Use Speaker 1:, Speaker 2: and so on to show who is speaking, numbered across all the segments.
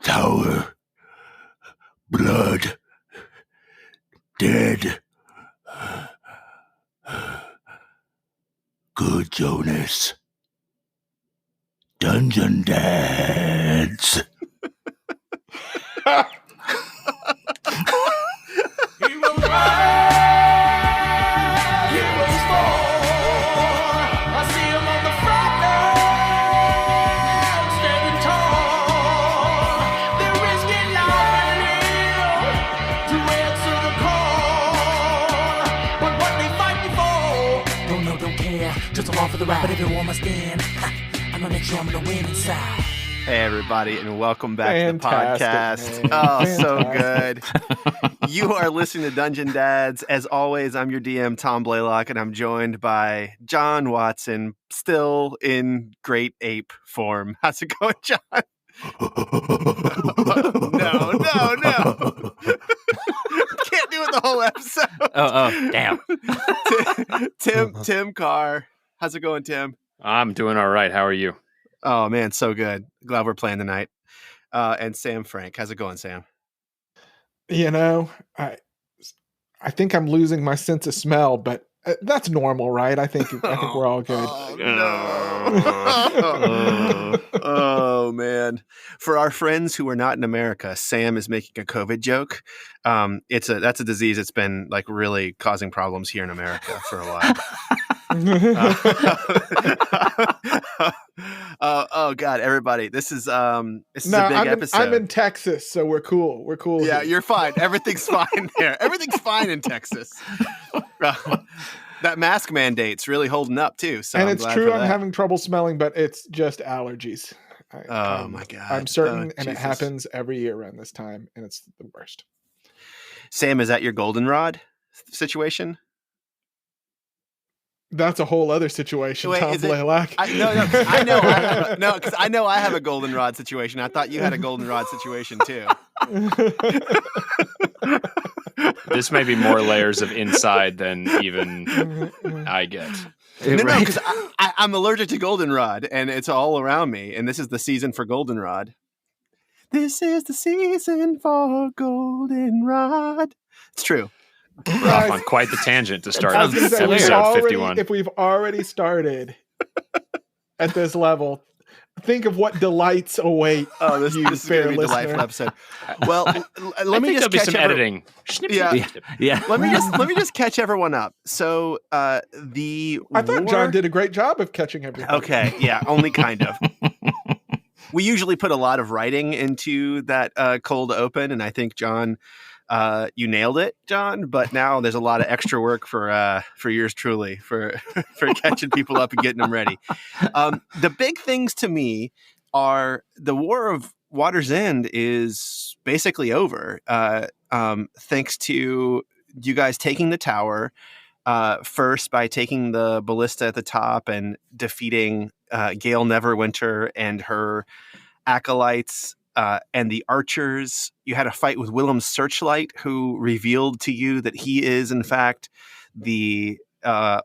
Speaker 1: Tower. Blood. Dead. Good, Jonas. Dungeon Dads. He will rise, he will fall. I see him on the front line, standing tall. They're risking life and limb to answer the call. But what they fighting for? Don't know, don't care, just along for the ride. But everyone must stand. I'm gonna make sure I'm gonna win inside.
Speaker 2: Hey, everybody, and welcome back
Speaker 3: Fantastic,
Speaker 2: to the podcast.
Speaker 3: man.
Speaker 2: Oh, so
Speaker 3: Fantastic.
Speaker 2: good. You are listening to Dungeon Dads. As always, I'm your DM, Tom Blaylock, and I'm joined by John Watson, still in great ape form. How's it going, John? No. Can't do it the whole episode.
Speaker 4: Oh, damn.
Speaker 2: Tim Carr. How's it going, Tim?
Speaker 4: I'm doing all right. How are you?
Speaker 2: Oh, man, so good. Glad we're playing tonight. And Sam Frank. How's it going, Sam?
Speaker 3: You know, I think I'm losing my sense of smell, but that's normal, right? I think we're all good.
Speaker 2: Oh, no. Oh, man. For our friends who are not in America, Sam is making a COVID joke. That's a disease that's been like really causing problems here in America for a while. Oh God, everybody! This is a big episode.
Speaker 3: I'm in Texas, so we're cool. We're cool.
Speaker 2: Yeah,
Speaker 3: here.
Speaker 2: you're fine. Everything's fine there. Everything's fine in Texas. That mask mandate's really holding up too. So
Speaker 3: and
Speaker 2: I'm
Speaker 3: it's
Speaker 2: glad
Speaker 3: true.
Speaker 2: for
Speaker 3: I'm
Speaker 2: that.
Speaker 3: having trouble smelling, but it's just allergies.
Speaker 2: Oh my God!
Speaker 3: I'm certain, and
Speaker 2: Jesus.
Speaker 3: it happens every year around this time, and it's the worst.
Speaker 2: Sam, is that your goldenrod situation?
Speaker 3: That's a whole other situation,
Speaker 2: Wait,
Speaker 3: Tom
Speaker 2: is it-
Speaker 3: Blaylock.
Speaker 2: Because I know I have a goldenrod situation. I thought you had a goldenrod situation too.
Speaker 4: This may be more layers of inside than even I get.
Speaker 2: No, because I'm allergic to goldenrod, and it's all around me. And this is the season for goldenrod. This is the season for goldenrod. It's true.
Speaker 4: We're off on quite the tangent to start
Speaker 3: I was gonna say,
Speaker 4: episode 51.
Speaker 3: if we've already started at this level, think of what delights await.
Speaker 2: Oh, this
Speaker 3: you,
Speaker 2: is
Speaker 3: fair
Speaker 2: going to be a
Speaker 3: listener.
Speaker 2: delightful episode. Well, let me
Speaker 4: there'll
Speaker 2: just
Speaker 4: be
Speaker 2: catch
Speaker 4: some editing.
Speaker 5: Yeah.
Speaker 2: Let me just catch everyone up. So
Speaker 3: I thought John did a great job of catching everything.
Speaker 2: Okay, yeah, only kind of. We usually put a lot of writing into that cold open, and I think John, you nailed it, John. But now there's a lot of extra work for yours truly for catching people up and getting them ready. The big things to me are the War of Water's End is basically over. Thanks to you guys taking the tower first by taking the ballista at the top and defeating Gale Neverwinter and her acolytes and the archers. You had a fight with Willem Searchlight, who revealed to you that he is, in fact, the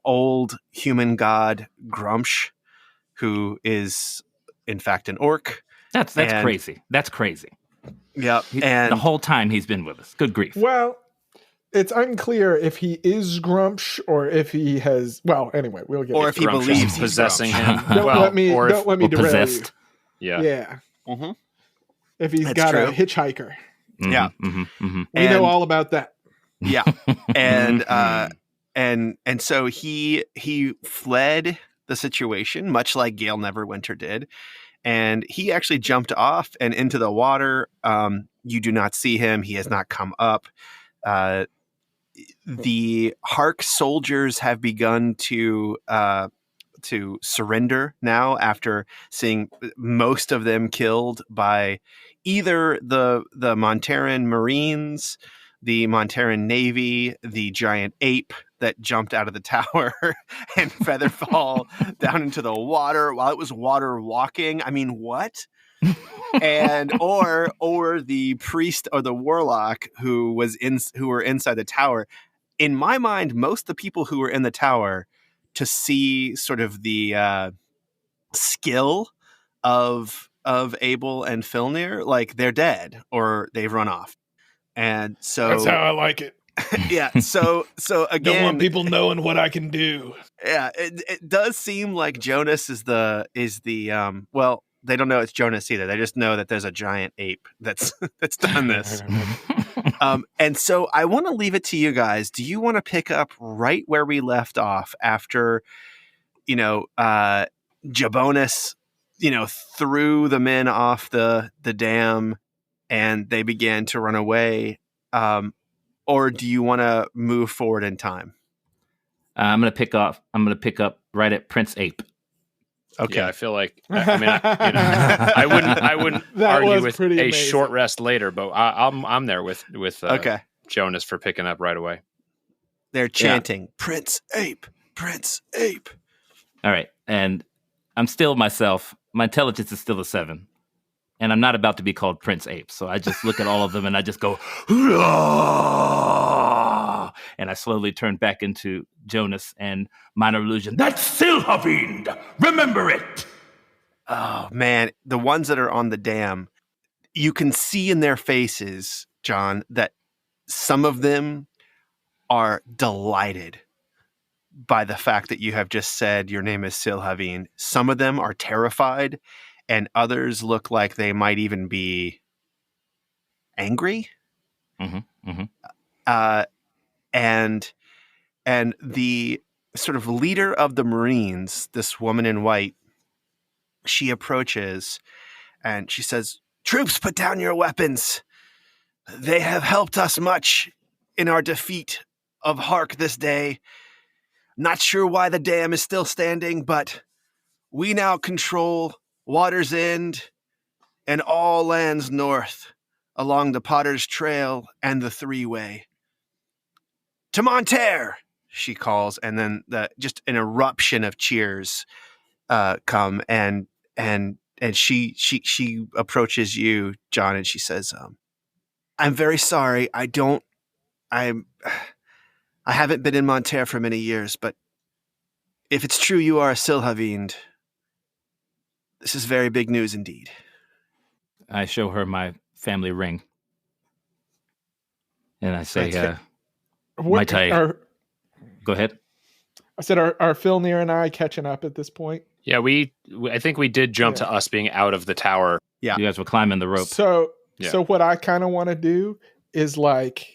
Speaker 2: old human god Grumsh, who is, in fact, an orc.
Speaker 5: That's crazy. That's crazy.
Speaker 2: Yep.
Speaker 5: And the whole time he's been with us. Good grief.
Speaker 3: Well, it's unclear if he is Grumsh or if he has. Well, anyway, we'll get.
Speaker 2: Or if he
Speaker 4: Grumsh
Speaker 2: believes
Speaker 4: is
Speaker 2: he's
Speaker 4: possessing
Speaker 2: Grumsh.
Speaker 4: him.
Speaker 3: Don't let me derail
Speaker 5: possessed.
Speaker 3: you.
Speaker 4: Yeah.
Speaker 3: Yeah.
Speaker 2: Mhm.
Speaker 3: If he's
Speaker 2: That's
Speaker 3: got
Speaker 2: true.
Speaker 3: a hitchhiker,
Speaker 2: Yeah.
Speaker 3: we know all about that.
Speaker 2: Yeah. And and so he fled the situation, much like Gale Neverwinter did. And he actually jumped off and into the water. You do not see him. He has not come up. The Hark soldiers have begun to surrender now after seeing most of them killed by either the Monterran Marines, the Monterran Navy, the giant ape that jumped out of the tower and featherfall down into the water while it was water walking. I mean, what? And or the priest or the warlock who were inside the tower. In my mind, most of the people who were in the tower to see sort of the skill of Abel and Filnyr, like they're dead or they've run off. And so
Speaker 3: That's how I like it.
Speaker 2: yeah. So
Speaker 3: Don't
Speaker 2: again,
Speaker 3: want people knowing what I can do.
Speaker 2: yeah, it does seem like Jonas is the well, they don't know it's Jonas either. They just know that there's a giant ape that's done this. And so I want to leave it to you guys. Do you want to pick up right where we left off after, Jabonis, threw the men off the dam and they began to run away? Or do you want to move forward in time?
Speaker 5: I'm gonna pick up right at Prince Ape.
Speaker 2: Okay.
Speaker 4: Yeah, I feel like I wouldn't
Speaker 3: That
Speaker 4: argue
Speaker 3: was
Speaker 4: with
Speaker 3: pretty
Speaker 4: a
Speaker 3: amazing.
Speaker 4: short rest later, but I'm there with
Speaker 2: Okay.
Speaker 4: Jonas for picking up right away.
Speaker 2: They're chanting, Prince Ape, Prince Ape.
Speaker 5: All right, and I'm still myself. My intelligence is still a 7, and I'm not about to be called Prince Ape. So I just look at all of them and I just go, "Hurrah!" And I slowly turn back into Jonas and minor illusion. That's Silhavind. Remember it.
Speaker 2: Oh man, the ones that are on the dam, you can see in their faces, John, that some of them are delighted by the fact that you have just said your name is Silhavind. Some of them are terrified, and others look like they might even be angry.
Speaker 5: Mm-hmm, mm-hmm.
Speaker 2: And the sort of leader of the Marines, this woman in white, she approaches and she says, "Troops, put down your weapons. They have helped us much in our defeat of Hark this day. Not sure why the dam is still standing, but we now control Water's End and all lands north along the Potter's Trail and the Three-Way. To Monterrans," she calls, and then just an eruption of cheers come, and she approaches you, John, and she says, "I'm very sorry. I haven't been in Monterrans for many years, but if it's true you are a Silhavind, this is very big news indeed."
Speaker 5: I show her my family ring, and I say,
Speaker 3: What,
Speaker 5: Might I- "Go ahead."
Speaker 3: I said, are Filnyr and I catching up at this point?
Speaker 4: Yeah, I think we did jump to us being out of the tower.
Speaker 2: Yeah.
Speaker 5: You guys were climbing the rope.
Speaker 3: So
Speaker 4: Yeah.
Speaker 3: so what I kind of want to do is, like,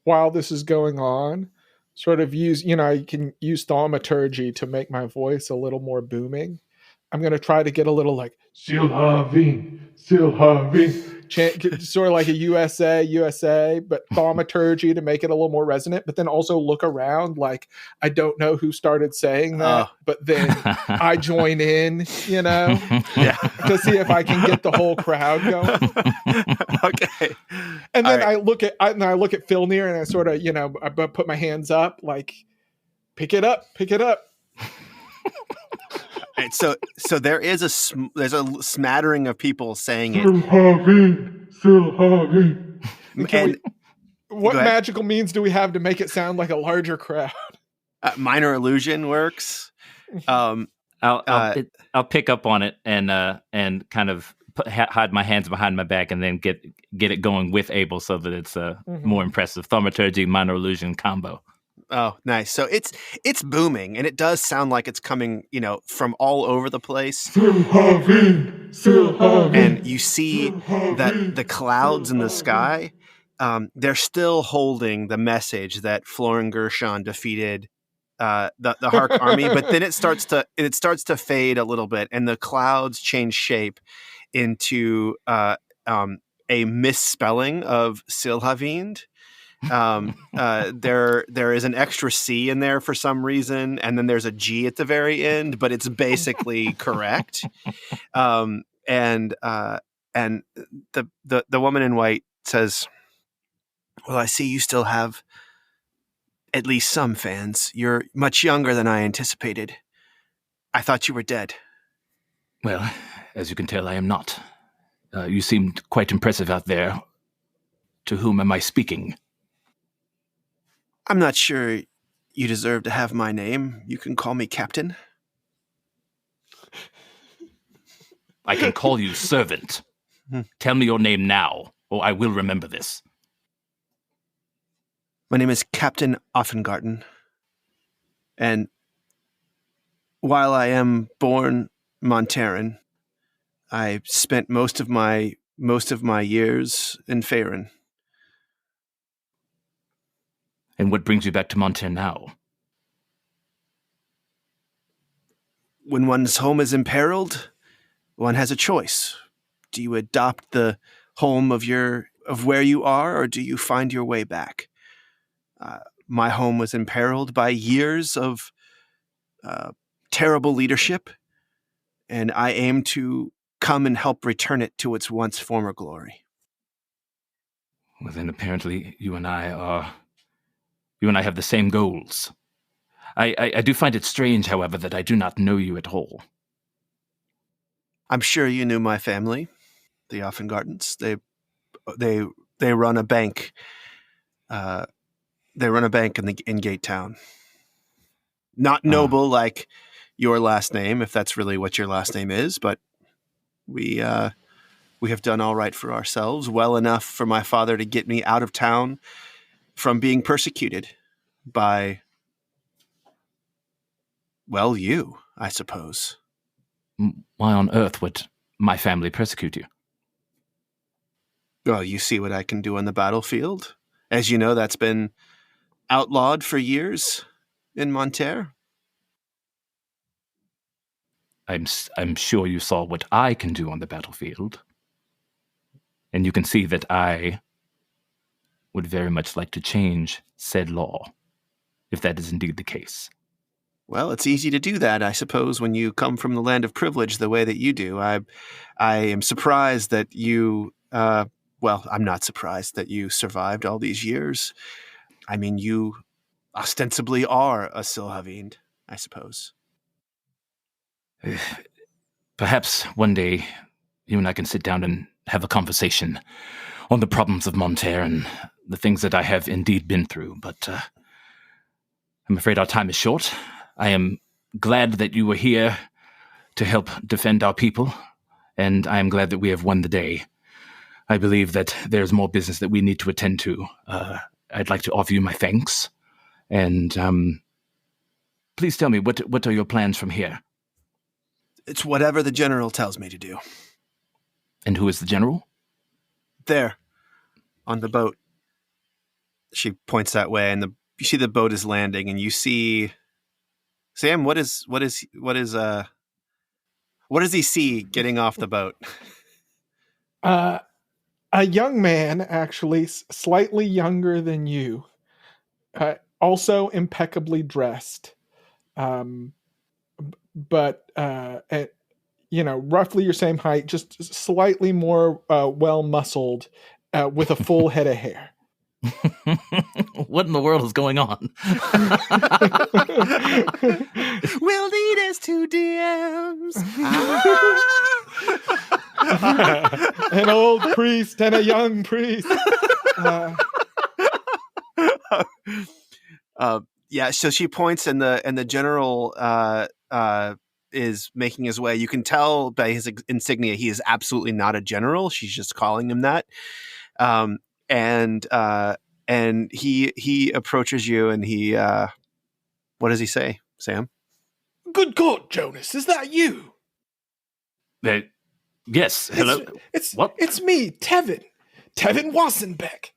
Speaker 3: while this is going on, sort of use, I can use thaumaturgy to make my voice a little more booming. I'm going to try to get a little like Silhavind, sort of like a USA, but thaumaturgy to make it a little more resonant, but then also look around like I don't know who started saying that, but then I join in,
Speaker 2: Yeah.
Speaker 3: to see if I can get the whole crowd going.
Speaker 2: Okay.
Speaker 3: And then
Speaker 2: All right.
Speaker 3: I look at Filnyr and I sort of, I put my hands up like, pick it up.
Speaker 2: Right, so there is there's a smattering of people saying it. And
Speaker 3: What
Speaker 2: Go ahead.
Speaker 3: magical means do we have to make it sound like a larger crowd?
Speaker 2: minor illusion works.
Speaker 5: I'll pick up on it and kind of hide my hands behind my back and then get it going with Abel so that it's a more impressive thaumaturgy minor illusion combo.
Speaker 2: Oh, nice. So it's booming, and it does sound like it's coming, from all over the place. And you see that the clouds in the sky, they're still holding the message that Florin Gershon defeated the Hark army, but then it starts to fade a little bit, and the clouds change shape into a misspelling of Silhavind. There is an extra C in there for some reason, and then there's a G at the very end, but it's basically correct. And the woman in white says, "Well, I see you still have at least some fans. You're much younger than I anticipated. I thought you were dead."
Speaker 5: Well, as you can tell, I am not. You seemed quite impressive out there. To whom am I speaking?
Speaker 2: "I'm not sure you deserve to have my name. You can call me Captain."
Speaker 5: I can call you servant. Tell me your name now, or I will remember this.
Speaker 2: My name is Captain Offengarten. And while I am born Monterran, I spent most of my years in Faerun.
Speaker 5: And what brings you back to Monterrans now?
Speaker 2: When one's home is imperiled, one has a choice. Do you adopt the home of where you are, or do you find your way back? My home was imperiled by years of terrible leadership, and I aim to come and help return it to its once former glory.
Speaker 5: Well, then apparently you and I have the same goals. I do find it strange, however, that I do not know you at all.
Speaker 2: I'm sure you knew my family, the Offengardens. They run a bank. They run a bank in Gate Town. Not noble like your last name, if that's really what your last name is, but we have done all right for ourselves, well enough for my father to get me out of town from being persecuted by, well, you, I suppose.
Speaker 5: Why on earth would my family persecute you?
Speaker 2: Well, you see what I can do on the battlefield. As you know, that's been outlawed for years in Monterrans.
Speaker 5: I'm sure you saw what I can do on the battlefield. And you can see that I would very much like to change said law, if that is indeed the case.
Speaker 2: Well, it's easy to do that, I suppose, when you come from the land of privilege the way that you do. I am surprised that you, I'm not surprised that you survived all these years. I mean, you ostensibly are a Silhavind, I suppose.
Speaker 5: Perhaps one day you and I can sit down and have a conversation on the problems of Monterrans and the things that I have indeed been through, but I'm afraid our time is short. I am glad that you were here to help defend our people, and I am glad that we have won the day. I believe that there's more business that we need to attend to. I'd like to offer you my thanks, and please tell me, what are your plans from here?
Speaker 2: It's whatever the general tells me to do.
Speaker 5: And who is the general?
Speaker 2: There, on the boat. She points that way, and you see the boat is landing, and you see Sam. What does he see getting off the boat?
Speaker 3: A young man, actually, slightly younger than you, also impeccably dressed, but roughly your same height, just slightly more well muscled, with a full head of hair.
Speaker 5: What in the world is going on?
Speaker 2: We'll lead us to DMs.
Speaker 3: An old priest and a young priest.
Speaker 2: So she points, and the general is making his way. You can tell by his insignia he is absolutely not a general. She's just calling him that. And he approaches you, and he what does he say, Sam?
Speaker 3: Good God, Jonas, is that you?
Speaker 5: Yes. Hello.
Speaker 3: It's me, Tevin Wassenbeck.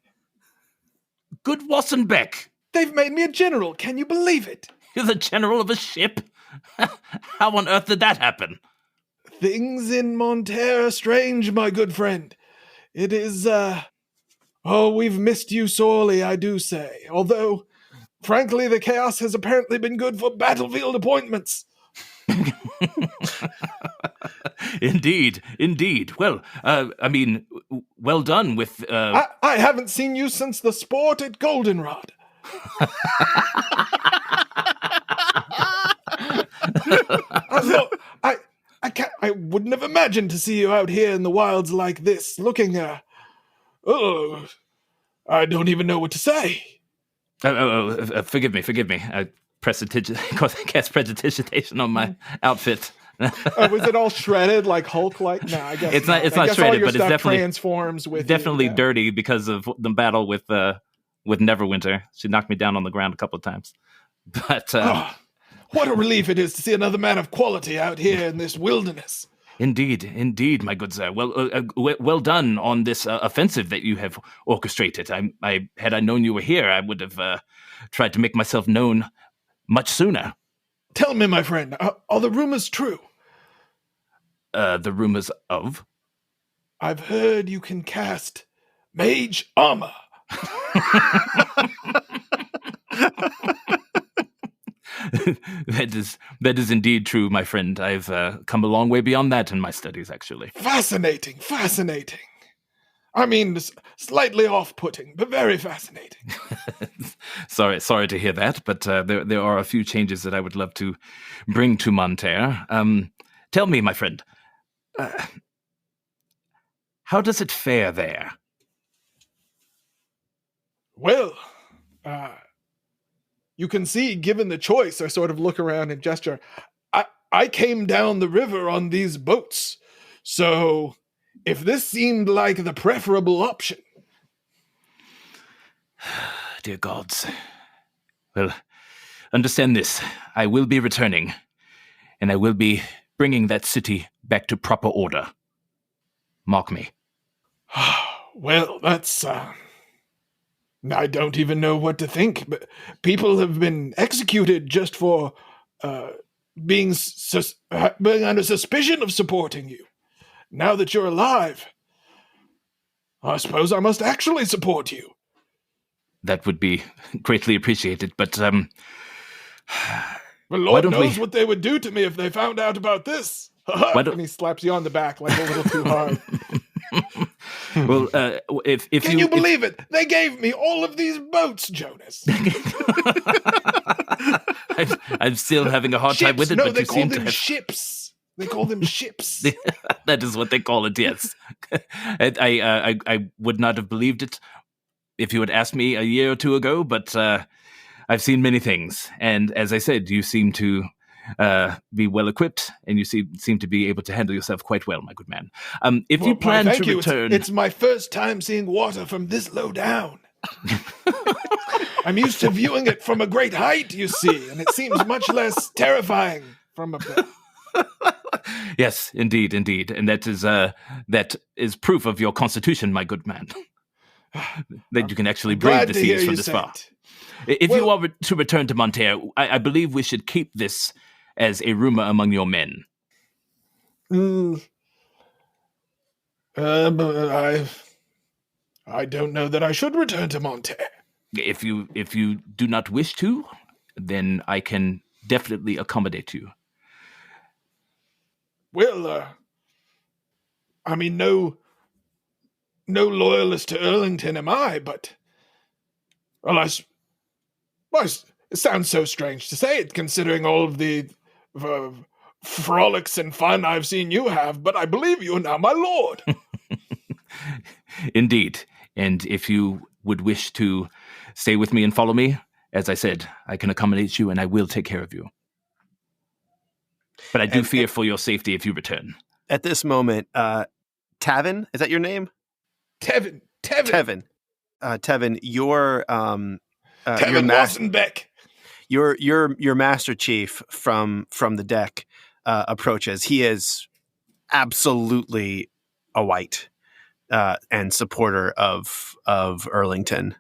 Speaker 5: Good Wassenbeck.
Speaker 3: They've made me a general. Can you believe it?
Speaker 5: You're the general of a ship? How on earth did that happen?
Speaker 3: Things in Monterrans are strange, my good friend. It is, we've missed you sorely, I do say. Although, frankly, the chaos has apparently been good for battlefield appointments.
Speaker 5: Indeed. Well, well done with...
Speaker 3: I haven't seen you since the sport at Goldenrod. I wouldn't have imagined to see you out here in the wilds like this, looking, I don't even know what to say.
Speaker 5: Forgive me. I cast prestidigitation on my outfit.
Speaker 3: Was it all shredded like Hulk-like? No, I guess
Speaker 5: It's not. It's
Speaker 3: I
Speaker 5: not
Speaker 3: guess all
Speaker 5: shredded,
Speaker 3: your
Speaker 5: but it's
Speaker 3: stuff
Speaker 5: definitely
Speaker 3: transforms with
Speaker 5: definitely
Speaker 3: you. Yeah.
Speaker 5: dirty because of the battle with Neverwinter. She knocked me down on the ground a couple of times. But
Speaker 3: What a relief it is to see another man of quality out here in this wilderness.
Speaker 5: Indeed, my good sir. Well done on this offensive that you have orchestrated. Had I known you were here, I would have tried to make myself known much sooner.
Speaker 3: Tell me, my friend, are the rumors true?
Speaker 5: The rumors of?
Speaker 3: I've heard you can cast mage armor.
Speaker 5: That is indeed true, my friend. I've come a long way beyond that in my studies, actually.
Speaker 3: Fascinating. I mean, slightly off-putting, but very fascinating.
Speaker 5: Sorry to hear that, but there are a few changes that I would love to bring to Monterre. Tell me, my friend, how does it fare there?
Speaker 3: Well, you can see, given the choice, I sort of look around and gesture. I came down the river on these boats, so if this seemed like the preferable option.
Speaker 5: Dear gods. Well, understand this. I will be returning, and I will be bringing that city back to proper order. Mark me.
Speaker 3: Well, that's... I don't even know what to think, but people have been executed just for being under suspicion of supporting you. Now that you're alive, I suppose I must actually support you.
Speaker 5: That would be greatly appreciated, but
Speaker 3: well, Lord knows what they would do to me if they found out about this. And he slaps you on the back like a little too hard.
Speaker 5: Well, Can
Speaker 3: you believe it? They gave me all of these boats, Jonas.
Speaker 5: I'm still having a hard time with it,
Speaker 3: no,
Speaker 5: but
Speaker 3: they
Speaker 5: you
Speaker 3: call
Speaker 5: seem
Speaker 3: them
Speaker 5: to have...
Speaker 3: ships. They call them ships.
Speaker 5: That is what they call it, yes. I would not have believed it if you had asked me a year or two ago, but I've seen many things. And as I said, you seem to be well equipped, and you seem to be able to handle yourself quite well, my good man. If you plan to return...
Speaker 3: It's my first time seeing water from this low down. I'm used to viewing it from a great height, you see, and it seems much less terrifying from above.
Speaker 5: Yes, indeed, and that is proof of your constitution, my good man. That you can actually brave the seas from this far. If you are to return to Monterrey, I believe we should keep this as a rumor among your men.
Speaker 3: I don't know that I should return to Monterrey.
Speaker 5: If you do not wish to, then I can definitely accommodate you.
Speaker 3: Well, I mean, no loyalist to Erlington am I, but it sounds so strange to say it, considering all of the frolics and fun I've seen you have, but I believe you are now my lord.
Speaker 5: Indeed, and if you would wish to stay with me and follow me, as I said, I can accommodate you and I will take care of you. But I do fear for your safety if you return.
Speaker 2: At this moment, Tavin, is that your name?
Speaker 3: Tevin.
Speaker 2: Tevin, your
Speaker 3: Tevin Wassenbeck.
Speaker 2: Your Master Chief from the deck approaches. He is absolutely a white and supporter of Erlington.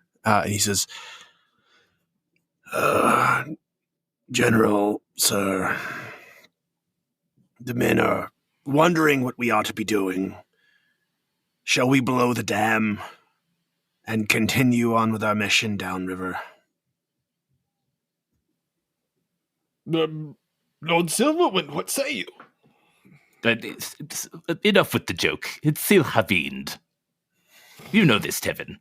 Speaker 2: He says, General, sir, the men are wondering what we ought to be doing. Shall we blow the dam and continue on with our mission downriver?
Speaker 3: Lord Silverwind, what say you?
Speaker 5: It's enough with the joke. It's still Havind. You know this, Tevin.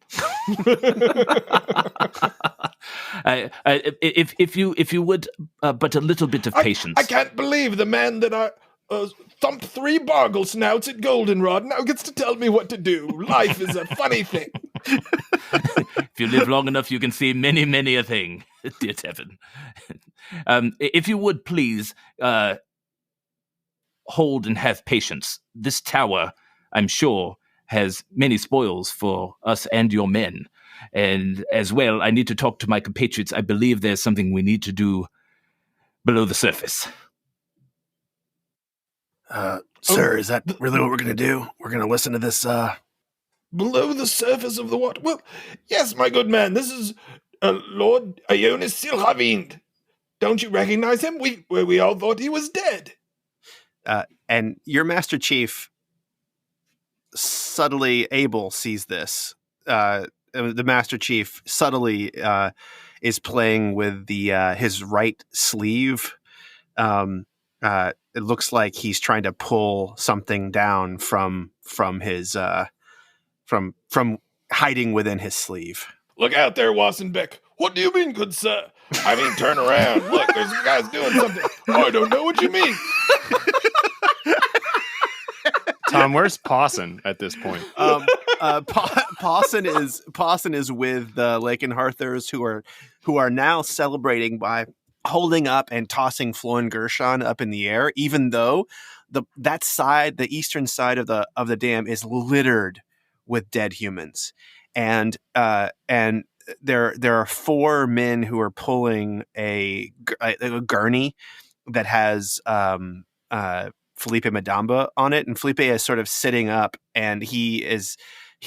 Speaker 5: If you would, but a little bit of patience.
Speaker 3: I can't believe the man that I thumped 3 bargle snouts at Goldenrod now gets to tell me what to do. Life is a funny thing.
Speaker 5: If you live long enough, you can see many, many a thing, dear Tevin. If you would please hold and have patience. This tower, I'm sure, has many spoils for us and your men. And as well, I need to talk to my compatriots. I believe there's something we need to do below the surface.
Speaker 2: Sir, is that really what we're going to do? We're going to listen to this,
Speaker 3: Below the surface of the water? Well, yes, my good man. This is Lord Ionus Silhavind. Don't you recognize him? We all thought he was dead.
Speaker 2: And your Master Chief subtly, Abel sees this. The Master Chief subtly is playing with the his right sleeve. It looks like he's trying to pull something down from his from hiding within his sleeve.
Speaker 3: Look out there, Wassenbeck. What do you mean, good sir? I mean, turn around. Look, there's guys doing something. Oh, I don't know what you mean.
Speaker 4: Tom, where's Pawson at this point?
Speaker 2: Pawson is with the Lakenhearthers who are now celebrating by holding up and tossing Florin Gershon up in the air, even though the eastern side of the dam is littered with dead humans, and there are 4 men who are pulling a gurney that has Felipe Madamba on it, and Felipe is sort of sitting up, and he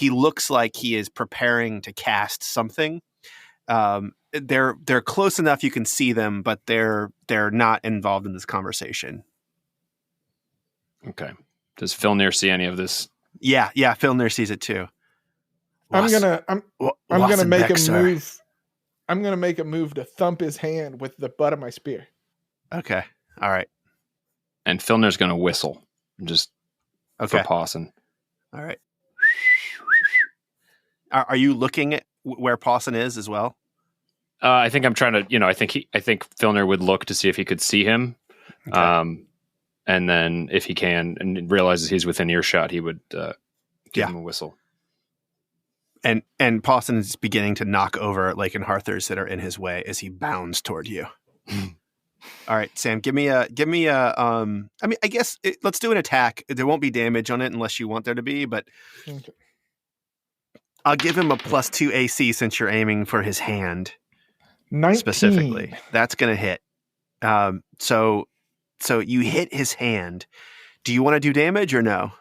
Speaker 2: looks like he is preparing to cast something. They're close enough you can see them, but they're not involved in this conversation.
Speaker 4: Okay. Does Filnyr see any of this?
Speaker 2: Yeah, Filnyr sees it too.
Speaker 3: I'm gonna make a
Speaker 2: sir.
Speaker 3: move. I'm gonna make a move to thump his hand with the butt of my spear.
Speaker 2: Okay. All right.
Speaker 4: And Filnyr's going to whistle just for Pawson.
Speaker 2: All right. Are you looking at where Pawson is as well?
Speaker 4: I think I'm trying to, I think Filnyr would look to see if he could see him.
Speaker 2: Okay.
Speaker 4: And then if he can and realizes he's within earshot, he would give him a whistle.
Speaker 2: And Pawson is beginning to knock over Lakenhearthers that are in his way as he bounds toward you. All right, Sam, give me a I mean, I guess let's do an attack. There won't be damage on it unless you want there to be, but
Speaker 3: Okay.
Speaker 2: I'll give him a +2 AC since you're aiming for his hand
Speaker 3: 19.
Speaker 2: specifically. That's going to hit. So you hit his hand. Do you want to do damage or no?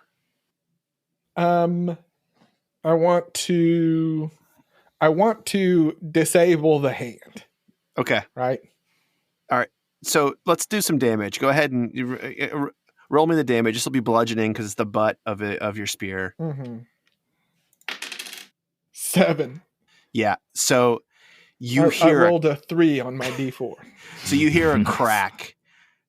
Speaker 3: I want to disable the hand.
Speaker 2: Okay.
Speaker 3: Right.
Speaker 2: All right. So let's do some damage. Go ahead and roll me the damage. This will be bludgeoning because it's the butt of your spear.
Speaker 3: Mm-hmm. 7.
Speaker 2: Yeah. So I
Speaker 3: rolled a 3 on my D4.
Speaker 2: So you hear a crack.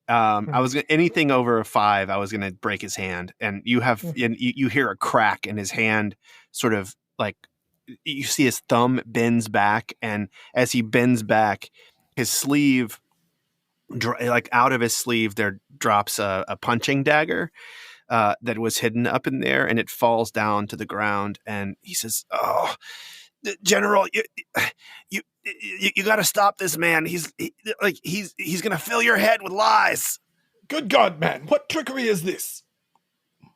Speaker 2: Anything over a 5, I was gonna break his hand, and you hear a crack, and his hand sort of like you see his thumb bends back, and as he bends back, his sleeve, like out of his sleeve, there drops a punching dagger that was hidden up in there, and it falls down to the ground. And he says, "Oh, General, you got to stop this man. He's gonna fill your head with lies."
Speaker 3: Good God, man! What trickery is this?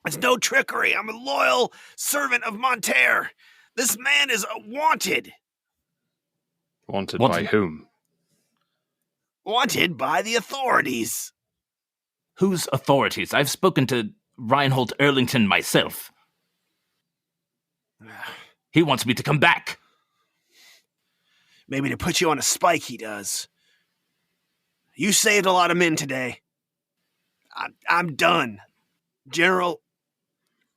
Speaker 2: It's no trickery. I'm a loyal servant of Monterrans. This man is wanted.
Speaker 4: Wanted by whom?
Speaker 2: Wanted by the authorities.
Speaker 5: Whose authorities? I've spoken to Reinhold Erlington myself. He wants me to come back.
Speaker 2: Maybe to put you on a spike, he does. You saved a lot of men today. I'm done. General,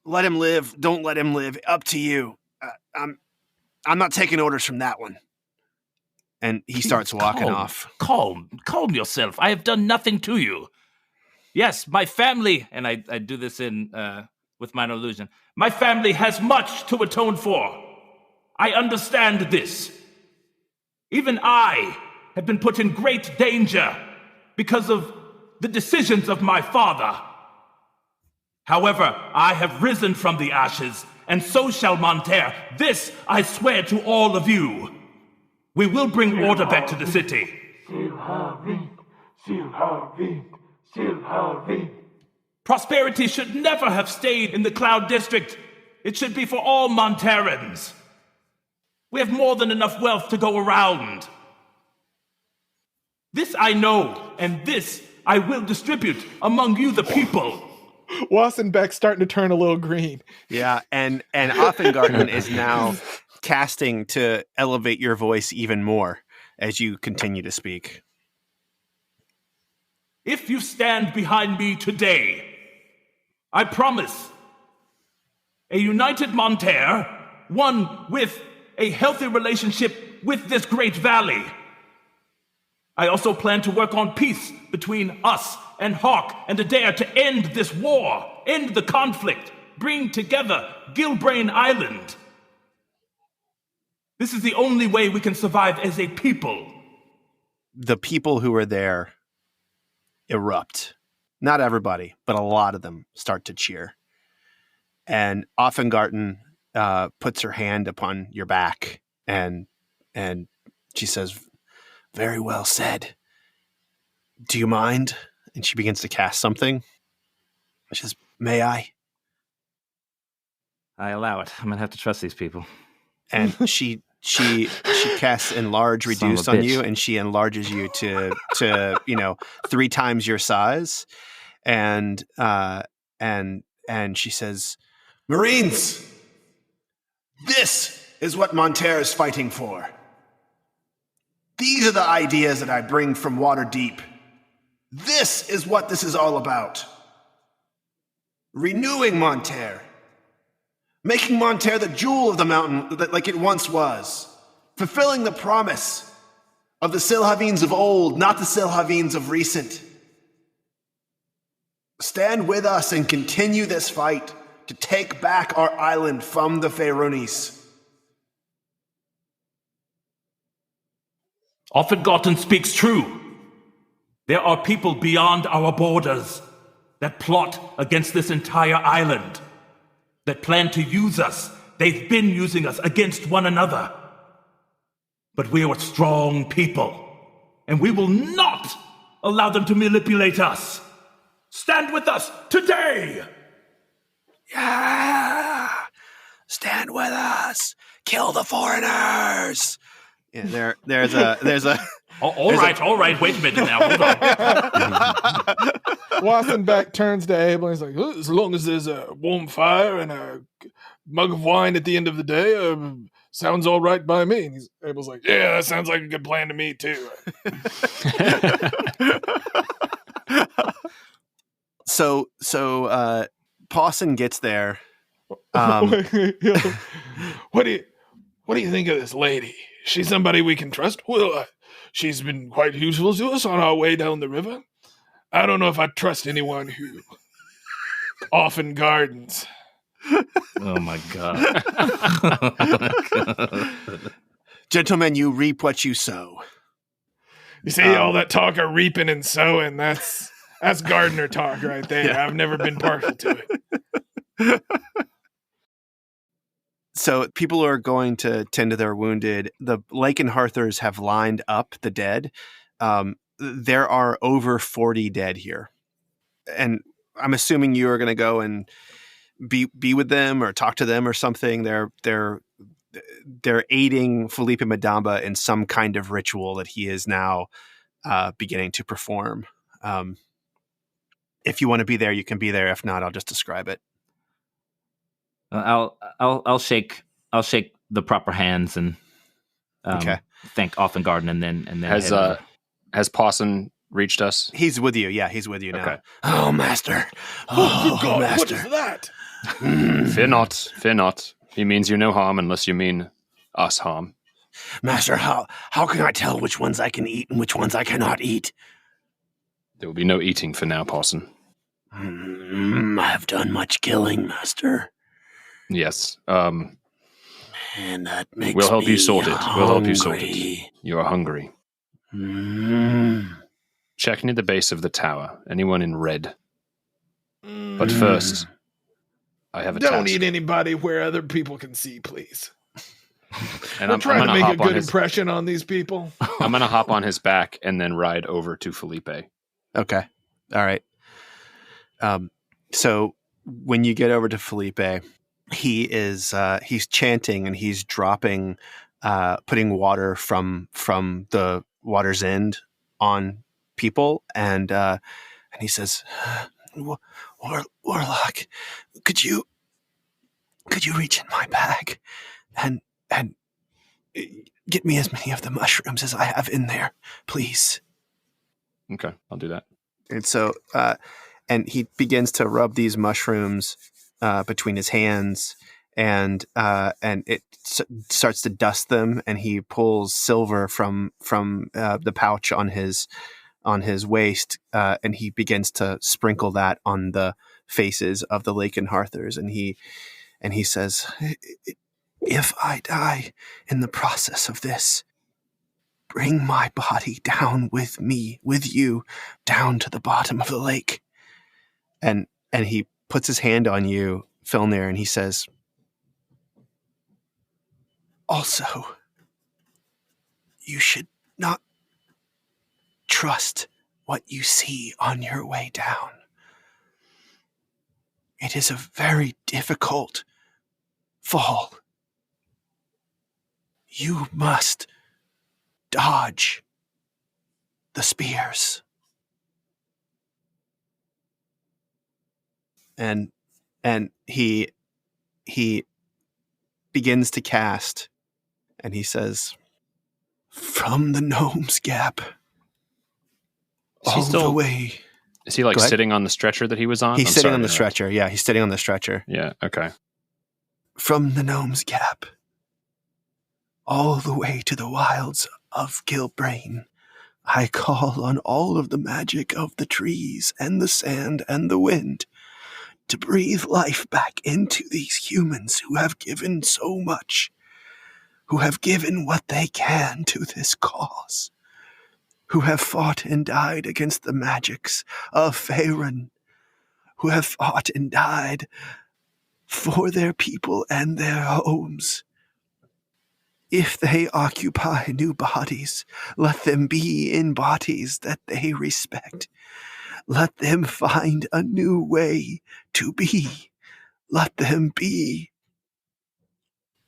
Speaker 2: let him live. Don't let him live. Up to you. I'm not taking orders from that one. And he starts walking off.
Speaker 5: Calm yourself. I have done nothing to you. Yes, my family, and I do this in with minor illusion. My family has much to atone for. I understand this. Even I have been put in great danger because of the decisions of my father. However, I have risen from the ashes, and so shall Monterrans. This I swear to all of you. We will bring order back to the city.
Speaker 6: Prosperity should never have stayed in the Cloud District. It should be for all Monterrans. We have more than enough wealth to go around. This I know, and this I will distribute among you, the people.
Speaker 3: Wassenbeck's starting to turn a little green.
Speaker 2: Yeah, and Offengarten is now casting to elevate your voice even more as you continue to speak.
Speaker 6: If you stand behind me today, I promise a united Monterre, one with a healthy relationship with this great valley. I also plan to work on peace between us and Hawk and Adair to end this war, end the conflict, bring together Gilbrain Island. This is the only way we can survive as a people.
Speaker 2: The people who are there erupt. Not everybody, but a lot of them start to cheer. And Offengarten puts her hand upon your back and she says, "Very well said. Do you mind?" And she begins to cast something. She says, "May I?"
Speaker 5: I allow it. I'm going to have to trust these people.
Speaker 2: And she casts enlarge reduce on you, and she enlarges you to 3 times your size. And she says, "Marines, this is what Monterre is fighting for. These are the ideas that I bring from Waterdeep. This is what this is all about. Renewing Monterre. Making Monterre the jewel of the mountain like it once was. Fulfilling the promise of the Silhavines of old, not the Silhavines of recent. Stand with us and continue this fight to take back our island from the Faerones."
Speaker 6: Offengarten speaks true. There are people beyond our borders that plot against this entire island, that plan to use us. They've been using us against one another. But we are strong people, and we will not allow them to manipulate us. Stand with us today!
Speaker 2: Yeah! Stand with us! Kill the foreigners! Yeah, there's a
Speaker 6: All right. Wait a minute now. Hold on.
Speaker 3: Wassenbeck turns to Abel and he's like, "Well, as long as there's a warm fire and a mug of wine at the end of the day, sounds all right by me." And Abel's like, "Yeah, that sounds like a good plan to me too."
Speaker 2: So Pawson gets there.
Speaker 3: What do you think of this lady? She's somebody we can trust? Well, she's been quite useful to us on our way down the river. I don't know if I trust anyone who often gardens.
Speaker 5: Oh my god.
Speaker 2: Gentlemen, you reap what you sow.
Speaker 3: You see, all that talk of reaping and sowing, that's gardener talk right there. Yeah. I've never been partial to it.
Speaker 2: So people are going to tend to their wounded. The Lakenhearthers have lined up the dead. There are over 40 dead here. And I'm assuming you are going to go and be with them or talk to them or something. They're aiding Felipe Madamba in some kind of ritual that he is now beginning to perform. If you want to be there, you can be there. If not, I'll just describe it.
Speaker 5: I'll shake the proper hands and thank Offengarten and then
Speaker 4: has Pawson reached us?
Speaker 2: He's with you. Yeah, he's with you now.
Speaker 4: Okay.
Speaker 2: Oh, master.
Speaker 3: Oh, God,
Speaker 2: master.
Speaker 3: what is that?
Speaker 4: Fear not. He means you no harm unless you mean us harm.
Speaker 2: Master, how can I tell which ones I can eat and which ones I cannot eat?
Speaker 4: There will be no eating for now, Pawson.
Speaker 2: I have done much killing, master.
Speaker 4: Yes.
Speaker 2: And that makes
Speaker 4: We'll help
Speaker 2: me
Speaker 4: you sort it.
Speaker 2: hungry.
Speaker 4: We'll help you sort it. You are hungry. Check near the base of the tower. Anyone in red? But first, I have a
Speaker 3: Don't
Speaker 4: task.
Speaker 3: eat anybody where other people can see, please.
Speaker 4: And
Speaker 3: I'm trying to make a good impression on these people.
Speaker 4: I'm going to hop on his back and then ride over to Felipe.
Speaker 2: Okay. All right. so when you get over to Felipe, he's chanting and he's dropping, putting water from the water's end on people, and he says, Warlock, could you reach in my bag and get me as many of the mushrooms as I have in there, please?
Speaker 4: Okay, I'll do that.
Speaker 2: And so, and he begins to rub these mushrooms between his hands, and it starts to dust them, and he pulls silver from the pouch on his waist, and he begins to sprinkle that on the faces of the Lakenhearthers, and he says, if I die in the process of this, bring my body down with you, down to the bottom of the lake. And he puts his hand on you, Filnyr, and he says, also, you should not trust what you see on your way down. It is a very difficult fall. You must dodge the spears. And he begins to cast, and he says, from the gnome's gap, all the way.
Speaker 4: Is he like sitting on the stretcher that he was on?
Speaker 2: He's sitting on the stretcher. Yeah, he's sitting on the stretcher.
Speaker 4: Yeah, okay.
Speaker 2: From the gnome's gap, all the way to the wilds of Gilbrain, I call on all of the magic of the trees and the sand and the wind to breathe life back into these humans who have given so much, who have given what they can to this cause, who have fought and died against the magics of Faerun, who have fought and died for their people and their homes. If they occupy new bodies, let them be in bodies that they respect. Let them find a new way to be. Let them be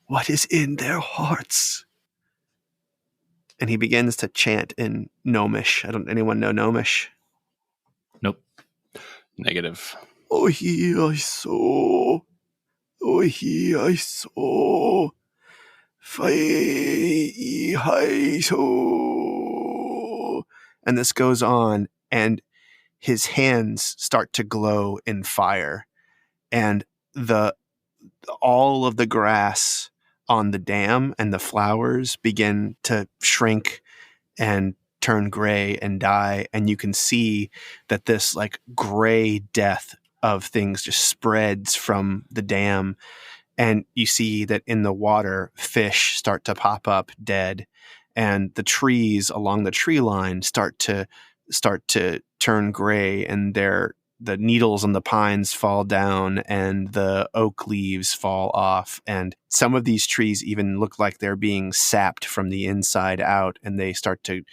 Speaker 2: what is in their hearts. And he begins to chant in Gnomish. Anyone know Gnomish?
Speaker 5: Nope.
Speaker 4: Negative.
Speaker 2: Ohi I so. Ohi I so. Fai hai so. And this goes on, and his hands start to glow in fire, and all of the grass on the dam and the flowers begin to shrink and turn gray and die, and you can see that this like gray death of things just spreads from the dam, and you see that in the water fish start to pop up dead, and the trees along the tree line start to turn gray, and the needles on the pines fall down and the oak leaves fall off. And some of these trees even look like they're being sapped from the inside out, and they start to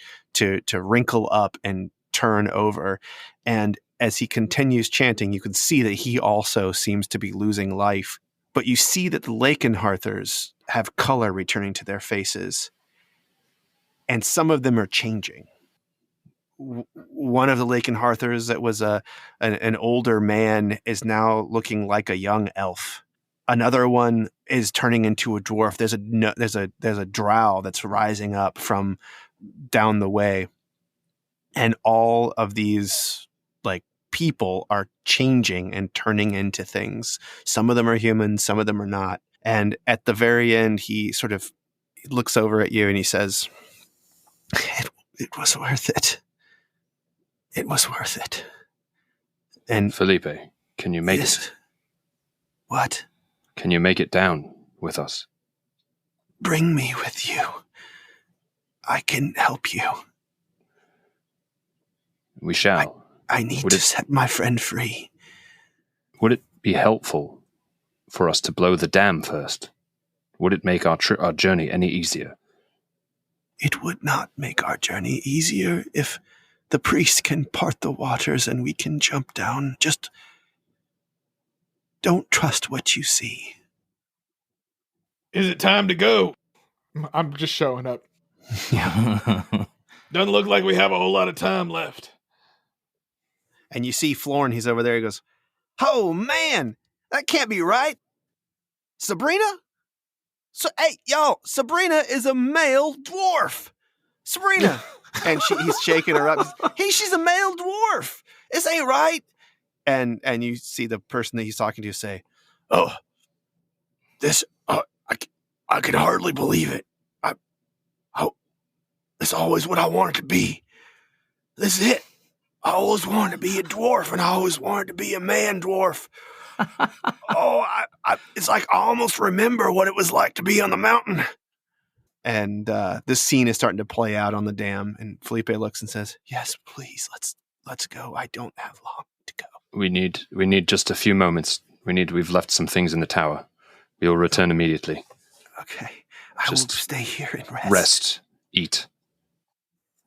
Speaker 2: wrinkle up and turn over. And as he continues chanting, you can see that he also seems to be losing life. But you see that the Lakenhearthers have color returning to their faces, and some of them are changing. One of the Lakenhearthers that was an older man is now looking like a young elf. Another one is turning into a dwarf. There's a drow that's rising up from down the way, and all of these like people are changing and turning into things. Some of them are human, some of them are not. And at the very end, he sort of looks over at you and he says, "It was worth it. It was worth it." And
Speaker 4: Felipe, can you make it?
Speaker 2: What?
Speaker 4: Can you make it down with us?
Speaker 2: Bring me with you. I can help you.
Speaker 4: We shall.
Speaker 2: I need to set my friend free.
Speaker 4: Would it be helpful for us to blow the dam first? Would it make our journey any easier?
Speaker 2: It would not make our journey easier if the priest can part the waters and we can jump down. Just Don't trust what you see.
Speaker 3: Is it time to go? I'm just showing up. Doesn't look like we have a whole lot of time left.
Speaker 2: And you see Florin, he's over there. He goes, "Oh, man, that can't be right. Sabrina? So, hey, y'all, Sabrina is a male dwarf. Sabrina." And he's shaking her up. "Hey, she's a male dwarf. This ain't right." And you see the person that he's talking to say, "Oh, this, I can hardly believe it. It's always what I wanted to be. This is it. I always wanted to be a dwarf, and I always wanted to be a man dwarf. Oh, it's like I almost remember what it was like to be on the mountain." And this scene is starting to play out on the dam, and Felipe looks and says, "Yes, please, let's go. I don't have long to go."
Speaker 4: We need just a few moments. We've left some things in the tower. We will return immediately.
Speaker 2: Okay. I will stay here and rest.
Speaker 4: Rest. Eat.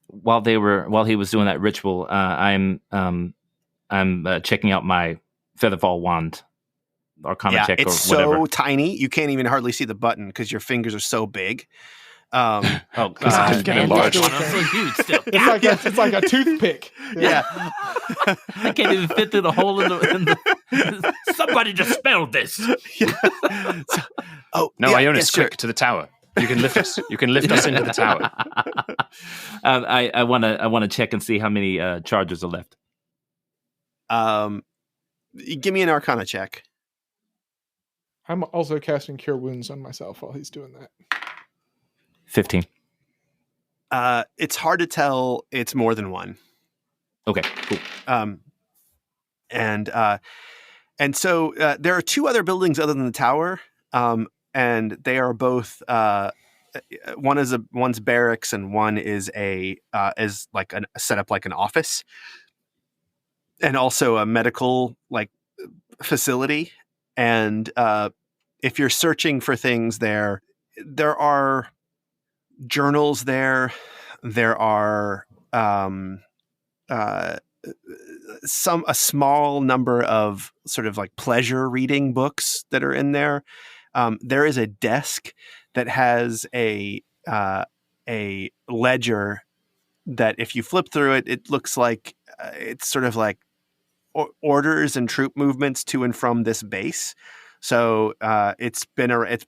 Speaker 5: While he was doing that ritual, I'm checking out my Featherfall wand, Arcana check or
Speaker 2: it's
Speaker 5: whatever.
Speaker 2: so tiny you can't even hardly see the button because your fingers are so big.
Speaker 5: Oh
Speaker 4: It's
Speaker 5: God!
Speaker 4: getting enlarged.
Speaker 5: I'm so huge still.
Speaker 3: It's like a toothpick.
Speaker 2: Yeah.
Speaker 5: I can't even fit through the hole in the. Somebody just spelled this.
Speaker 2: Oh
Speaker 4: No,
Speaker 2: yeah,
Speaker 4: Ionus,
Speaker 2: sure.
Speaker 4: quick to the tower. You can lift us. You can lift us into the tower.
Speaker 5: I want to check and see how many charges are left.
Speaker 2: Give me an Arcana check.
Speaker 3: I'm also casting Cure Wounds on myself while he's doing that.
Speaker 5: 15.
Speaker 2: It's hard to tell. It's more than one.
Speaker 5: Okay, cool.
Speaker 2: And so there are two other buildings other than the tower, and they are both. One's barracks, and one is set up like an office, and also a medical facility. And if you're searching for things there are journals there. There are a small number of sort of like pleasure reading books that are in there. There is a desk that has a ledger that if you flip through it, it looks like it's sort of like orders and troop movements to and from this base. So it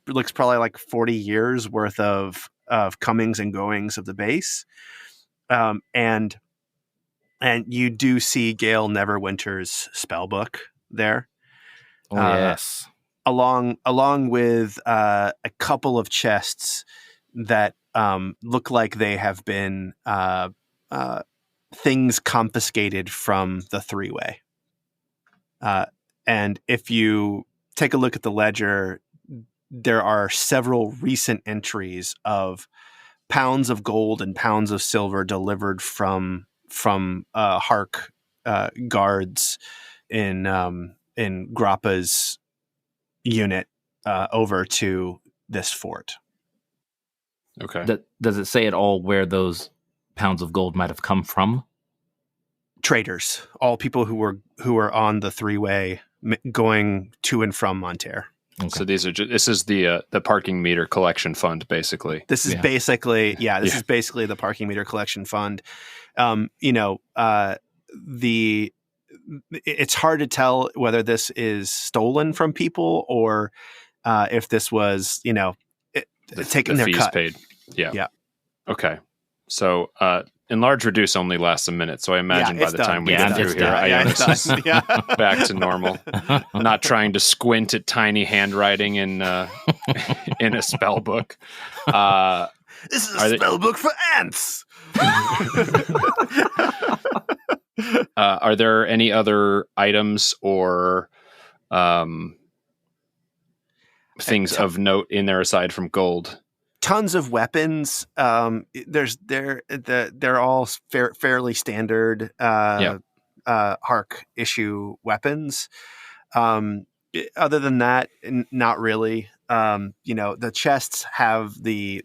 Speaker 2: looks probably like 40 years worth of comings and goings of the base. And you do see Gale Neverwinter's spell book there.
Speaker 5: Oh, yes.
Speaker 2: Along with a couple of chests that look like they have been things confiscated from the three-way. And if you take a look at the ledger, there are several recent entries of pounds of gold and pounds of silver delivered from Hark guards in Grappa's unit over to this fort.
Speaker 4: Okay.
Speaker 5: Does it say at all where those pounds of gold might have come from?
Speaker 2: Traders, all people who were on the three-way going to and from Monterrans.
Speaker 4: Okay. So this is the parking meter collection fund, basically.
Speaker 2: This is basically is basically the parking meter collection fund. It's hard to tell whether this is stolen from people or if this was taking their
Speaker 4: fees
Speaker 2: cut.
Speaker 4: paid.
Speaker 2: Yeah.
Speaker 4: Okay. So enlarge reduce only lasts a minute, so I imagine by the time we get through here, Ionus is back to normal. Not trying to squint at tiny handwriting in a spell book.
Speaker 2: This is a spell book for ants.
Speaker 4: Are there any other items or things of note in there aside from gold?
Speaker 2: Tons of weapons. They're all fairly standard Hark issue weapons. Other than that, not really. The chests have the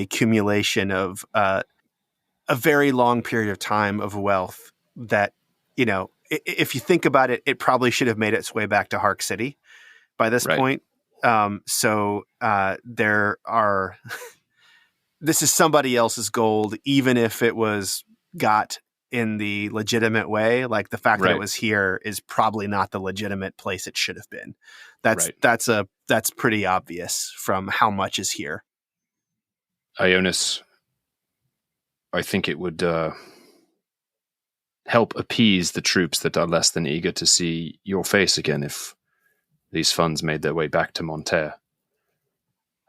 Speaker 2: accumulation of a very long period of time of wealth that if you think about it, it probably should have made its way back to Hark City by this point. So there are. This is somebody else's gold, even if it was got in the legitimate way. Like the fact that it was here is probably not the legitimate place it should have been. That's pretty obvious from how much is here.
Speaker 4: Ionus, I think it would help appease the troops that are less than eager to see your face again if these funds made their way back to Monterre.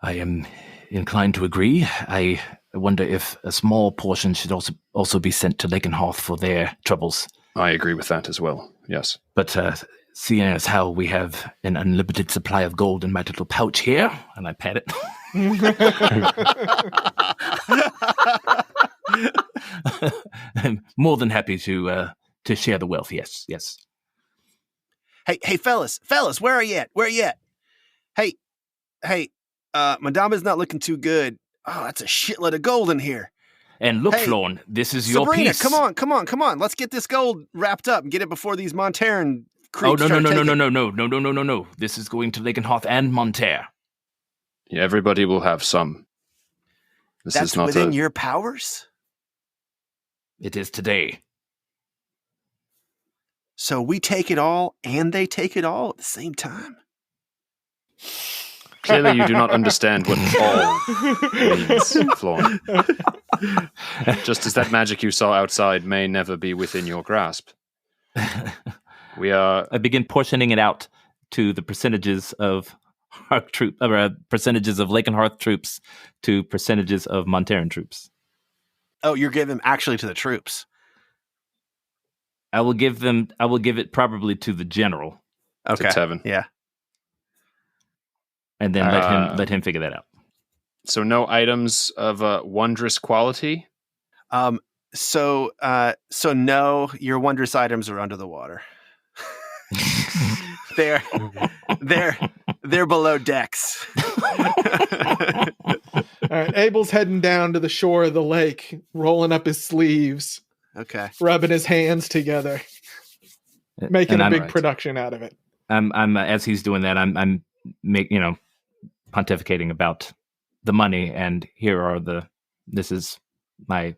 Speaker 5: I am inclined to agree. I wonder if a small portion should also be sent to Lakenhearth for their troubles.
Speaker 4: I agree with that as well, yes.
Speaker 5: But seeing as how we have an unlimited supply of gold in my little pouch here, and I pat it. I'm more than happy to share the wealth, yes.
Speaker 2: Hey, fellas, where are you at? Hey, Madama's not looking too good. Oh, that's a shitload of gold in here.
Speaker 5: And look, Florn, this is your
Speaker 2: Sabrina,
Speaker 5: piece.
Speaker 2: come on. Let's get this gold wrapped up and get it before these Monterran creeps
Speaker 5: no. No. This is going to Lakenhearth and Monterre.
Speaker 4: Yeah, everybody will have some.
Speaker 2: That's not within your powers?
Speaker 5: It is today.
Speaker 2: So we take it all and they take it all at the same time?
Speaker 4: Clearly you do not understand what all means, Florn. Just as that magic you saw outside may never be within your grasp. I
Speaker 5: begin portioning it out to the percentages of percentages of Lakenhearth troops to percentages of Monterran troops.
Speaker 2: Oh, you're giving actually to the troops.
Speaker 5: I will give it probably to the general.
Speaker 2: Okay.
Speaker 4: To Tevin.
Speaker 2: Yeah.
Speaker 5: And then let him figure that out.
Speaker 4: So no items of wondrous quality?
Speaker 2: So no, your wondrous items are under the water. They're below decks.
Speaker 3: All right, Abel's heading down to the shore of the lake, rolling up his sleeves.
Speaker 2: Okay.
Speaker 3: Rubbing his hands together. Making a big production out of it.
Speaker 5: I'm as he's doing that, I'm pontificating about the money, and here are this is my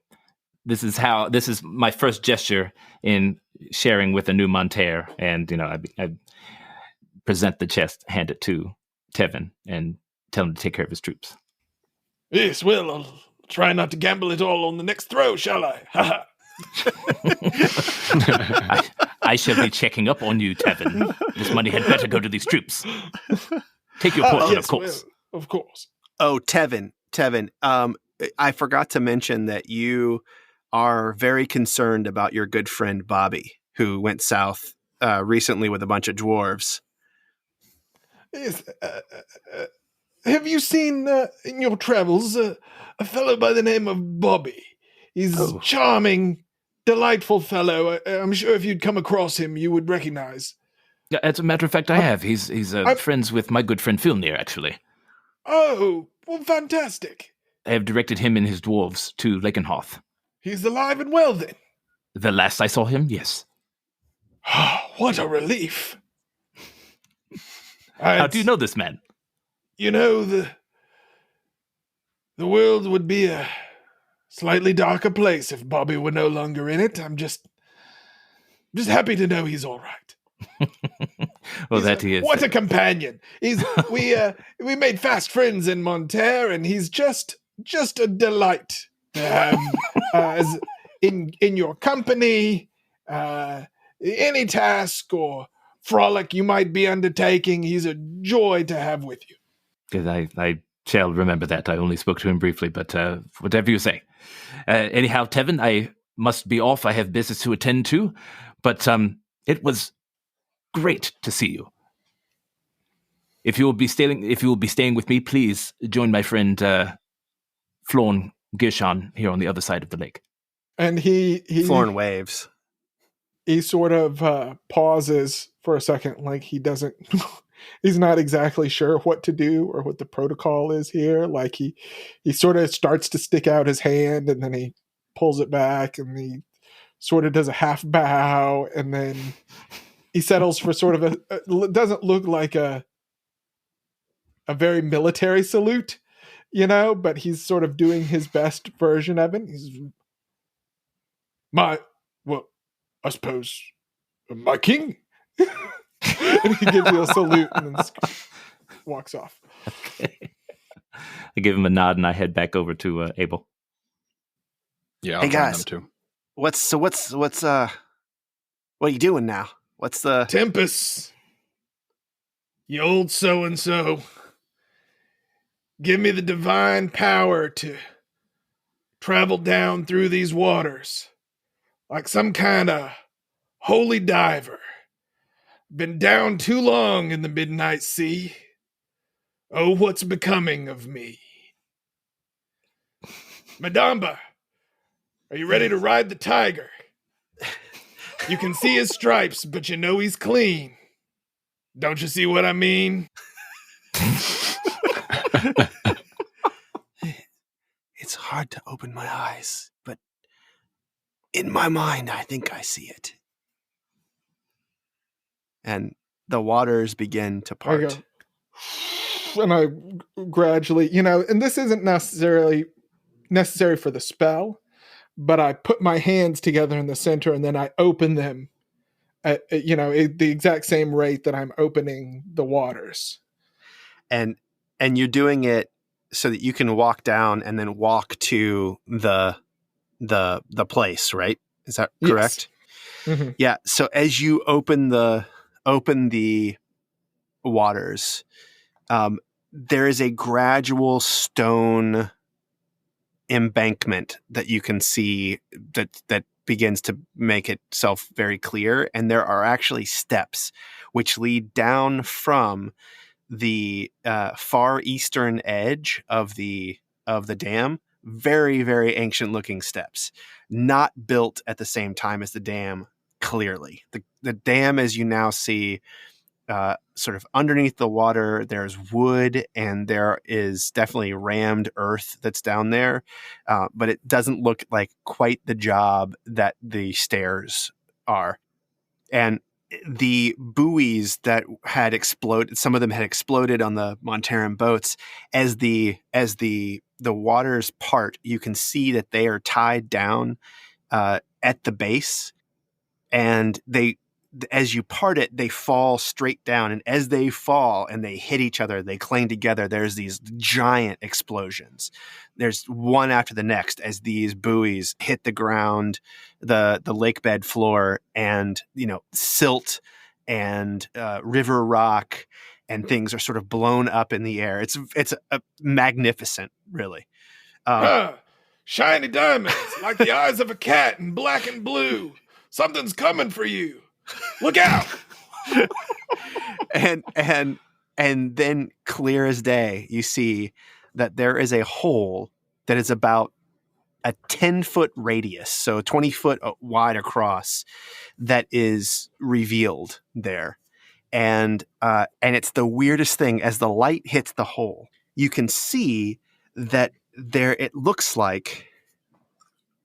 Speaker 5: first gesture in sharing with a new Monterre, and I present the chest, hand it to Tevin, and tell him to take care of his troops.
Speaker 3: Yes, well, I'll try not to gamble it all on the next throw, shall I? Ha
Speaker 5: I shall be checking up on you, Tevin. This money had better go to these troops. Take your portion,
Speaker 3: yes,
Speaker 5: of course.
Speaker 3: Well, of course.
Speaker 2: Oh, Tevin. I forgot to mention that you are very concerned about your good friend Bobby, who went south recently with a bunch of dwarves.
Speaker 3: Yes, have you seen in your travels a fellow by the name of Bobby? He's a charming, delightful fellow. I'm sure if you'd come across him, you would recognize.
Speaker 5: Yeah, as a matter of fact, I have. He's friends with my good friend Filnyr, actually.
Speaker 3: Oh, well, fantastic.
Speaker 5: I have directed him and his dwarves to Lakenhearth.
Speaker 3: He's alive and well, then?
Speaker 5: The last I saw him, yes.
Speaker 3: What a relief.
Speaker 5: How do you know this man?
Speaker 3: You know, the world would be a slightly darker place if Bobby were no longer in it. I'm just happy to know he's all right.
Speaker 5: Well, he is.
Speaker 3: What a companion! We made fast friends in Monterre, and he's just a delight to have as in your company. Any task or frolic you might be undertaking, he's a joy to have with you.
Speaker 5: I shall remember that. I only spoke to him briefly, but whatever you say. Anyhow, Tevin, I must be off. I have business to attend to, but it was great to see you. If you will be staying with me, please join my friend Florn Gershon here on the other side of the lake.
Speaker 3: And he
Speaker 2: Florn waves.
Speaker 3: He sort of pauses for a second, like he doesn't. He's not exactly sure what to do or what the protocol is here. Like he sort of starts to stick out his hand, and then he pulls it back, and he sort of does a half bow, and then he settles for sort of doesn't look like a very military salute, but he's sort of doing his best version of it. He's I suppose my king. And he gives you a salute and then walks off.
Speaker 5: Okay. I give him a nod and I head back over to Abel.
Speaker 4: Yeah, I'll
Speaker 2: hey
Speaker 4: join
Speaker 2: guys,
Speaker 4: them too.
Speaker 2: What are you doing now? What's the
Speaker 7: Tempest? You old so-and-so. Give me the divine power to travel down through these waters like some kind of holy diver. Been down too long in the midnight sea. Oh, what's becoming of me? Madamba, are you ready to ride the tiger? You can see his stripes, but you know he's clean. Don't you see what I mean?
Speaker 2: It's hard to open my eyes, but in my mind, I think I see it. And the waters begin to part.
Speaker 3: And I gradually, and this isn't necessary for the spell, but I put my hands together in the center and then I open them at the exact same rate that I'm opening the waters.
Speaker 2: And you're doing it so that you can walk down and then walk to the place, right? Is that correct?
Speaker 3: Yes. Mm-hmm.
Speaker 2: Yeah. So as you open the waters, there is a gradual stone embankment that you can see that begins to make itself very clear, and there are actually steps which lead down from the far eastern edge of the dam. Very, very ancient looking steps, not built at the same time as the dam. Clearly, the dam, as you now see, sort of underneath the water, there's wood and there is definitely rammed earth that's down there, but it doesn't look like quite the job that the stairs are. And the buoys that had exploded, some of them had exploded on the Monterran boats. As the waters part, you can see that they are tied down at the base, and as you part it, they fall straight down. And as they fall and they hit each other, they cling together. There's these giant explosions. There's one after the next as these buoys hit the ground, the lake bed floor, and, silt and river rock and things are sort of blown up in the air. It's a magnificent, really.
Speaker 7: Shiny diamonds like the eyes of a cat in black and blue. Something's coming for you. Look out!
Speaker 2: and then clear as day, you see that there is a hole that is about a 10-foot radius, so 20 foot wide across, that is revealed there. And it's the weirdest thing. As the light hits the hole, you can see that it looks like,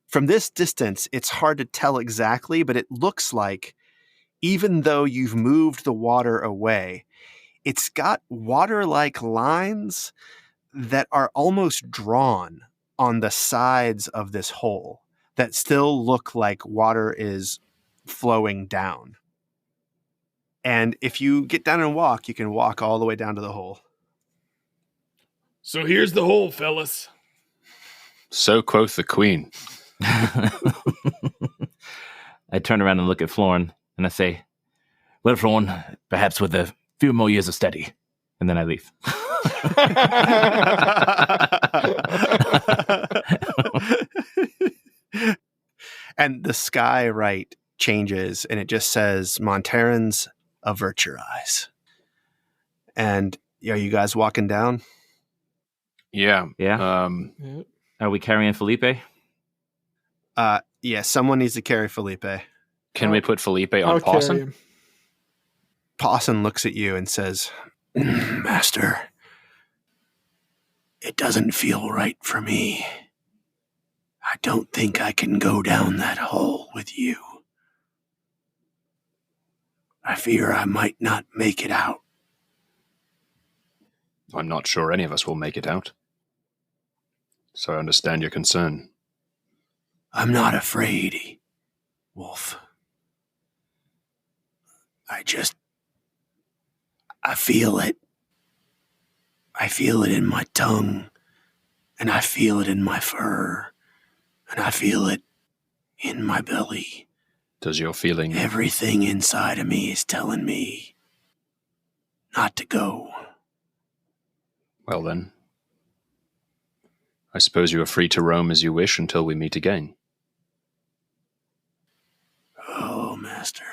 Speaker 2: from this distance, it's hard to tell exactly, but it looks like, even though you've moved the water away, it's got water-like lines that are almost drawn on the sides of this hole that still look like water is flowing down. And if you get down and walk, you can walk all the way down to the hole.
Speaker 7: So here's the hole, fellas.
Speaker 4: So quoth the queen.
Speaker 5: I turn around and look at Florin and I say, well, Florin, perhaps with a few more years of study. And then I leave.
Speaker 2: And the sky changes and it just says, Monterrans, avert your eyes. And are you guys walking down?
Speaker 4: Yeah.
Speaker 5: Yeah. Are we carrying Felipe?
Speaker 2: Yeah, someone needs to carry Felipe.
Speaker 4: Can we put Felipe on
Speaker 3: I'll carry
Speaker 4: Pawson?
Speaker 3: him.
Speaker 2: Pawson looks at you and says, Master, it doesn't feel right for me.
Speaker 1: I don't think I can go down that hole with you. I fear I might not make it out.
Speaker 4: I'm not sure any of us will make it out. So I understand your concern.
Speaker 1: I'm not afraid, Wolf. I feel it. I feel it in my tongue, and I feel it in my fur, and I feel it in my belly.
Speaker 4: Does your feeling...
Speaker 1: Everything inside of me is telling me not to go.
Speaker 4: Well then, I suppose you are free to roam as you wish until we meet again.
Speaker 1: Oh, Master.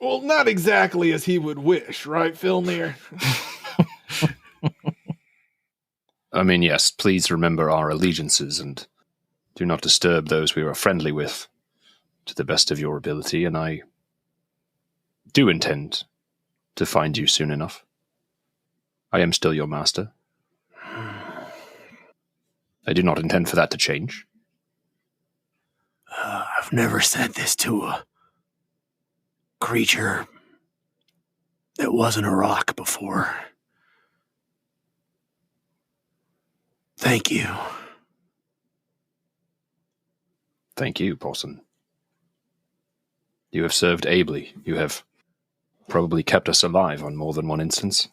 Speaker 7: Well, not exactly as he would wish, right, Filnyr?
Speaker 4: I mean, yes, please remember our allegiances and do not disturb those we are friendly with to the best of your ability, and I do intend to find you soon enough. I am still your master. I do not intend for that to change.
Speaker 1: I've never said this to a creature that wasn't a rock before. Thank you.
Speaker 4: Thank you, Paulson. You have served ably. You have probably kept us alive on more than one instance.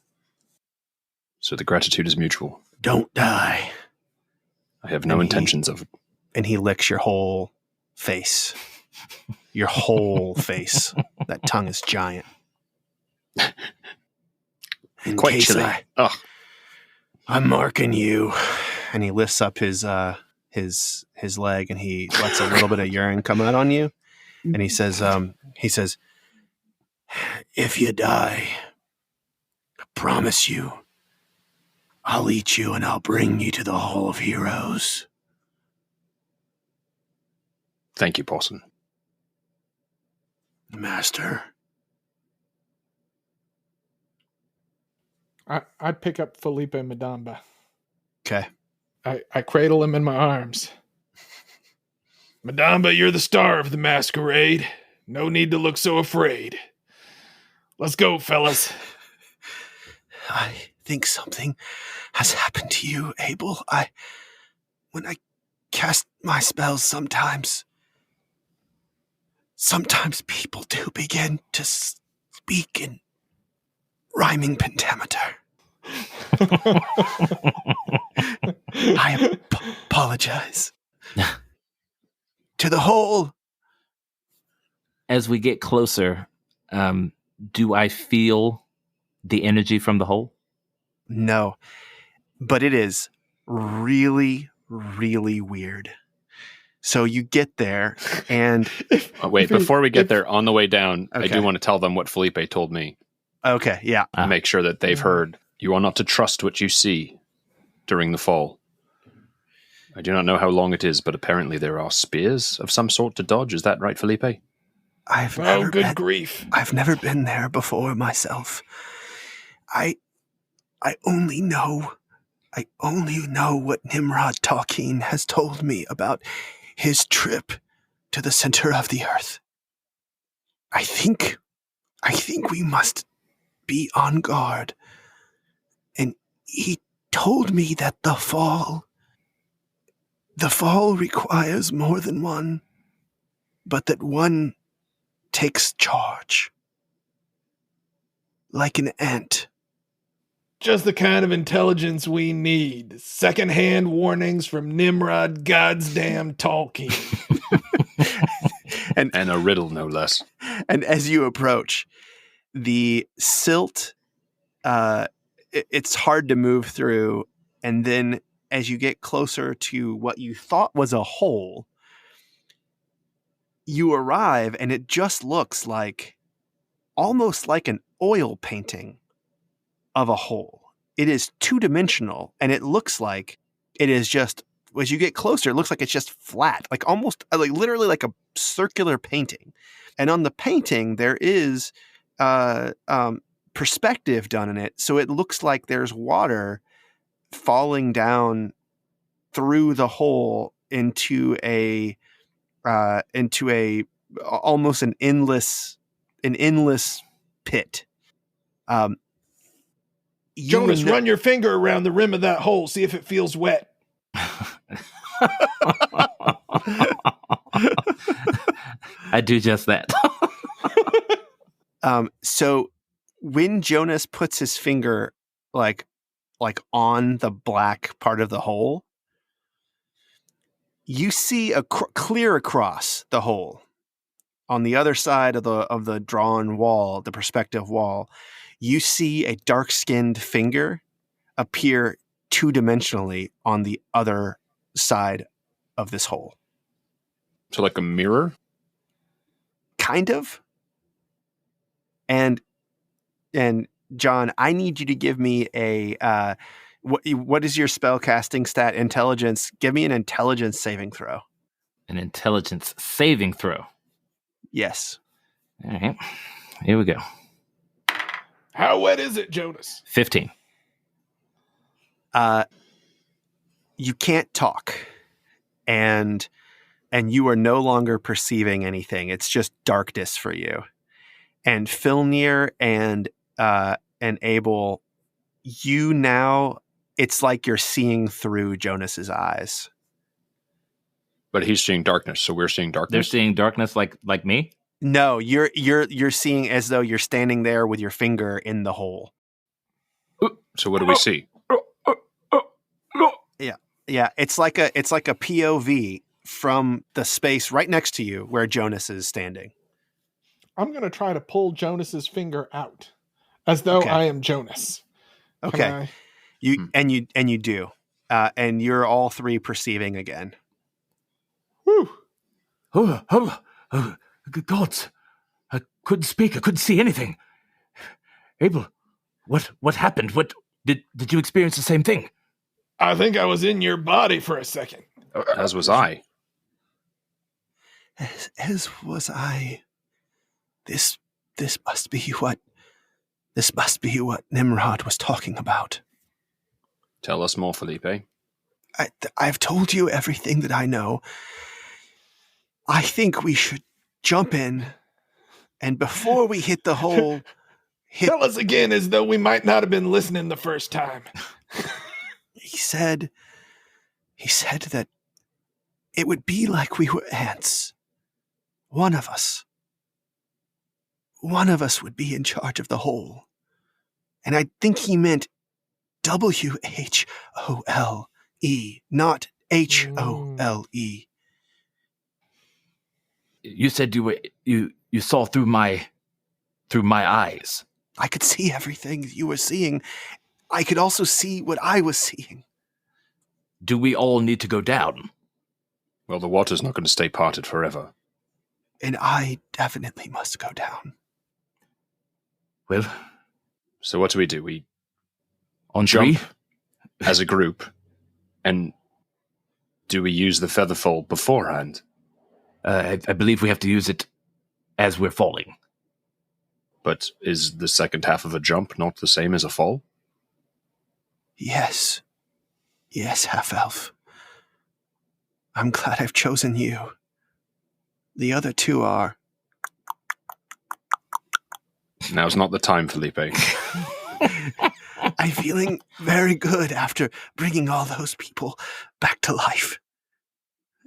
Speaker 4: So the gratitude is mutual.
Speaker 1: Don't die.
Speaker 4: I have no intentions of...
Speaker 2: And he licks your whole face. Your whole face. That tongue is giant.
Speaker 4: Quite chilly.
Speaker 2: I'm marking you. And he lifts up his leg and he lets a little bit of urine come out on you. And he says,
Speaker 1: if you die, I promise you, I'll eat you and I'll bring you to the Hall of Heroes.
Speaker 4: Thank you, Paulson.
Speaker 1: Master.
Speaker 3: I pick up Felipe Madamba.
Speaker 2: okay.
Speaker 3: I cradle him in my arms.
Speaker 7: Madamba, you're the star of the masquerade. No need to look so afraid. Let's go, fellas.
Speaker 1: I think something has happened to you, Abel. When I cast my spells sometimes people do begin to speak in rhyming pentameter. I apologize. To the whole.
Speaker 5: As we get closer, do I feel the energy from the hole?
Speaker 2: No. But it is really, really weird. So you get there and...
Speaker 4: wait, before we get there, on the way down, okay. I do want to tell them what Felipe told me.
Speaker 2: Okay, yeah.
Speaker 4: Make sure that they've heard. You are not to trust what you see during the fall. I do not know how long it is, but apparently there are spears of some sort to dodge. Is that right, Felipe?
Speaker 1: I've never been there before myself. I only know what Nimrod Tolkien has told me about his trip to the center of the earth. I think we must be on guard. And he told me that the fall requires more than one, but that one takes charge. Like an ant.
Speaker 7: Just the kind of intelligence we need. Secondhand warnings from Nimrod goddamn Tolkien.
Speaker 4: and a riddle, no less.
Speaker 2: And as you approach, the silt, it's hard to move through. And then as you get closer to what you thought was a hole, you arrive and it just looks like almost like an oil painting of a hole. It is two-dimensional and it looks like it is just, as you get closer, it looks like it's just flat, like almost like literally like a circular painting. And on the painting, there is perspective done in it. So it looks like there's water falling down through the hole into a almost an endless pit.
Speaker 7: Jonas, run your finger around the rim of that hole. See if it feels wet.
Speaker 5: I do just that.
Speaker 2: So when Jonas puts his finger like on the black part of the hole, you see a clear across the hole on the other side of the drawn wall, the perspective wall. You see a dark-skinned finger appear two-dimensionally on the other side of this hole.
Speaker 4: So like a mirror?
Speaker 2: Kind of. And John, I need you to give me a what is your spell casting stat? Intelligence. Give me an intelligence saving throw.
Speaker 5: An intelligence saving throw.
Speaker 2: Yes.
Speaker 5: All right. Here we go.
Speaker 7: How wet is it, Jonas?
Speaker 5: 15.
Speaker 2: You can't talk, and you are no longer perceiving anything. It's just darkness for you. And Filnyr and Abel, you now, it's like you're seeing through Jonas's eyes.
Speaker 4: But he's seeing darkness, so we're seeing darkness.
Speaker 5: They're seeing darkness like me?
Speaker 2: No, you're seeing as though you're standing there with your finger in the hole.
Speaker 4: So what do we see?
Speaker 2: Yeah. It's like a POV from the space right next to you where Jonas is standing.
Speaker 3: I'm going to try to pull Jonas's finger out as though I am Jonas.
Speaker 2: Okay. You do. And you're all three perceiving again.
Speaker 3: Whew.
Speaker 6: Oh, gods. I couldn't speak. I couldn't see anything. Abel, what happened? What did you experience the same thing?
Speaker 7: I think I was in your body for a second.
Speaker 4: As was I.
Speaker 2: As was I. This must be what Nimrod was talking about.
Speaker 4: Tell us more, Felipe.
Speaker 2: I've told you everything that I know. I think we should jump in, and before we hit the hole,
Speaker 7: Tell us again as though we might not have been listening the first time.
Speaker 2: He said that it would be like we were ants. One of us would be in charge of the hole. And I think he meant WHOLE, not HOLE.
Speaker 6: You said you saw through my eyes.
Speaker 2: I could see everything you were seeing. I could also see what I was seeing.
Speaker 6: Do we all need to go down?
Speaker 4: Well, the water's not going to stay parted forever.
Speaker 2: And I definitely must go down.
Speaker 6: Well,
Speaker 4: so what do? We
Speaker 6: on
Speaker 4: jump
Speaker 6: three?
Speaker 4: As a group, and do we use the feather fall beforehand?
Speaker 6: I believe we have to use it as we're falling.
Speaker 4: But is the second half of a jump not the same as a fall?
Speaker 2: Yes, half-elf. I'm glad I've chosen you. The other two are...
Speaker 4: Now's not the time, Felipe.
Speaker 2: I'm feeling very good after bringing all those people back to life.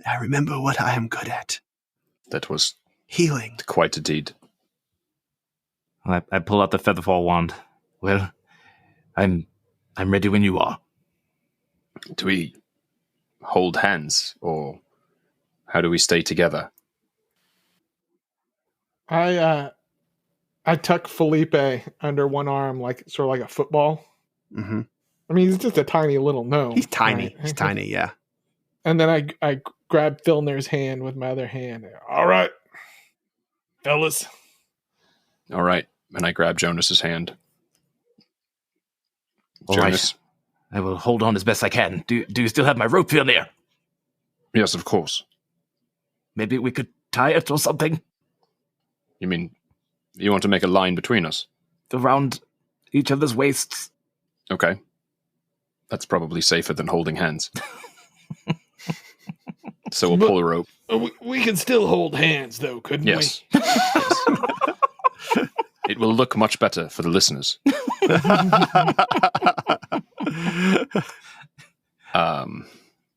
Speaker 2: I remember what I am good at.
Speaker 4: That was...
Speaker 2: healing.
Speaker 4: Quite a deed.
Speaker 5: I pull out the featherfall wand.
Speaker 6: Well, I'm ready when you are.
Speaker 4: Do we hold hands, or how do we stay together?
Speaker 3: I tuck Felipe under one arm, like sort of like a football.
Speaker 2: Mm-hmm.
Speaker 3: I mean, he's just a tiny little gnome.
Speaker 2: He's tiny.
Speaker 3: Right?
Speaker 2: He's tiny, yeah.
Speaker 3: And then I grab Filnyr's hand with my other hand.
Speaker 7: All right, fellas.
Speaker 4: All right. And I grab Jonas's hand.
Speaker 6: All
Speaker 4: Jonas.
Speaker 6: Right. I will hold on as best I can. Do you still have my rope, Filnyr?
Speaker 4: Yes, of course.
Speaker 6: Maybe we could tie it or something?
Speaker 4: You mean you want to make a line between us?
Speaker 6: Around each other's waists.
Speaker 4: Okay. That's probably safer than holding hands. So we'll pull a rope.
Speaker 7: We can still hold hands, though, couldn't we?
Speaker 4: Yes. It will look much better for the listeners.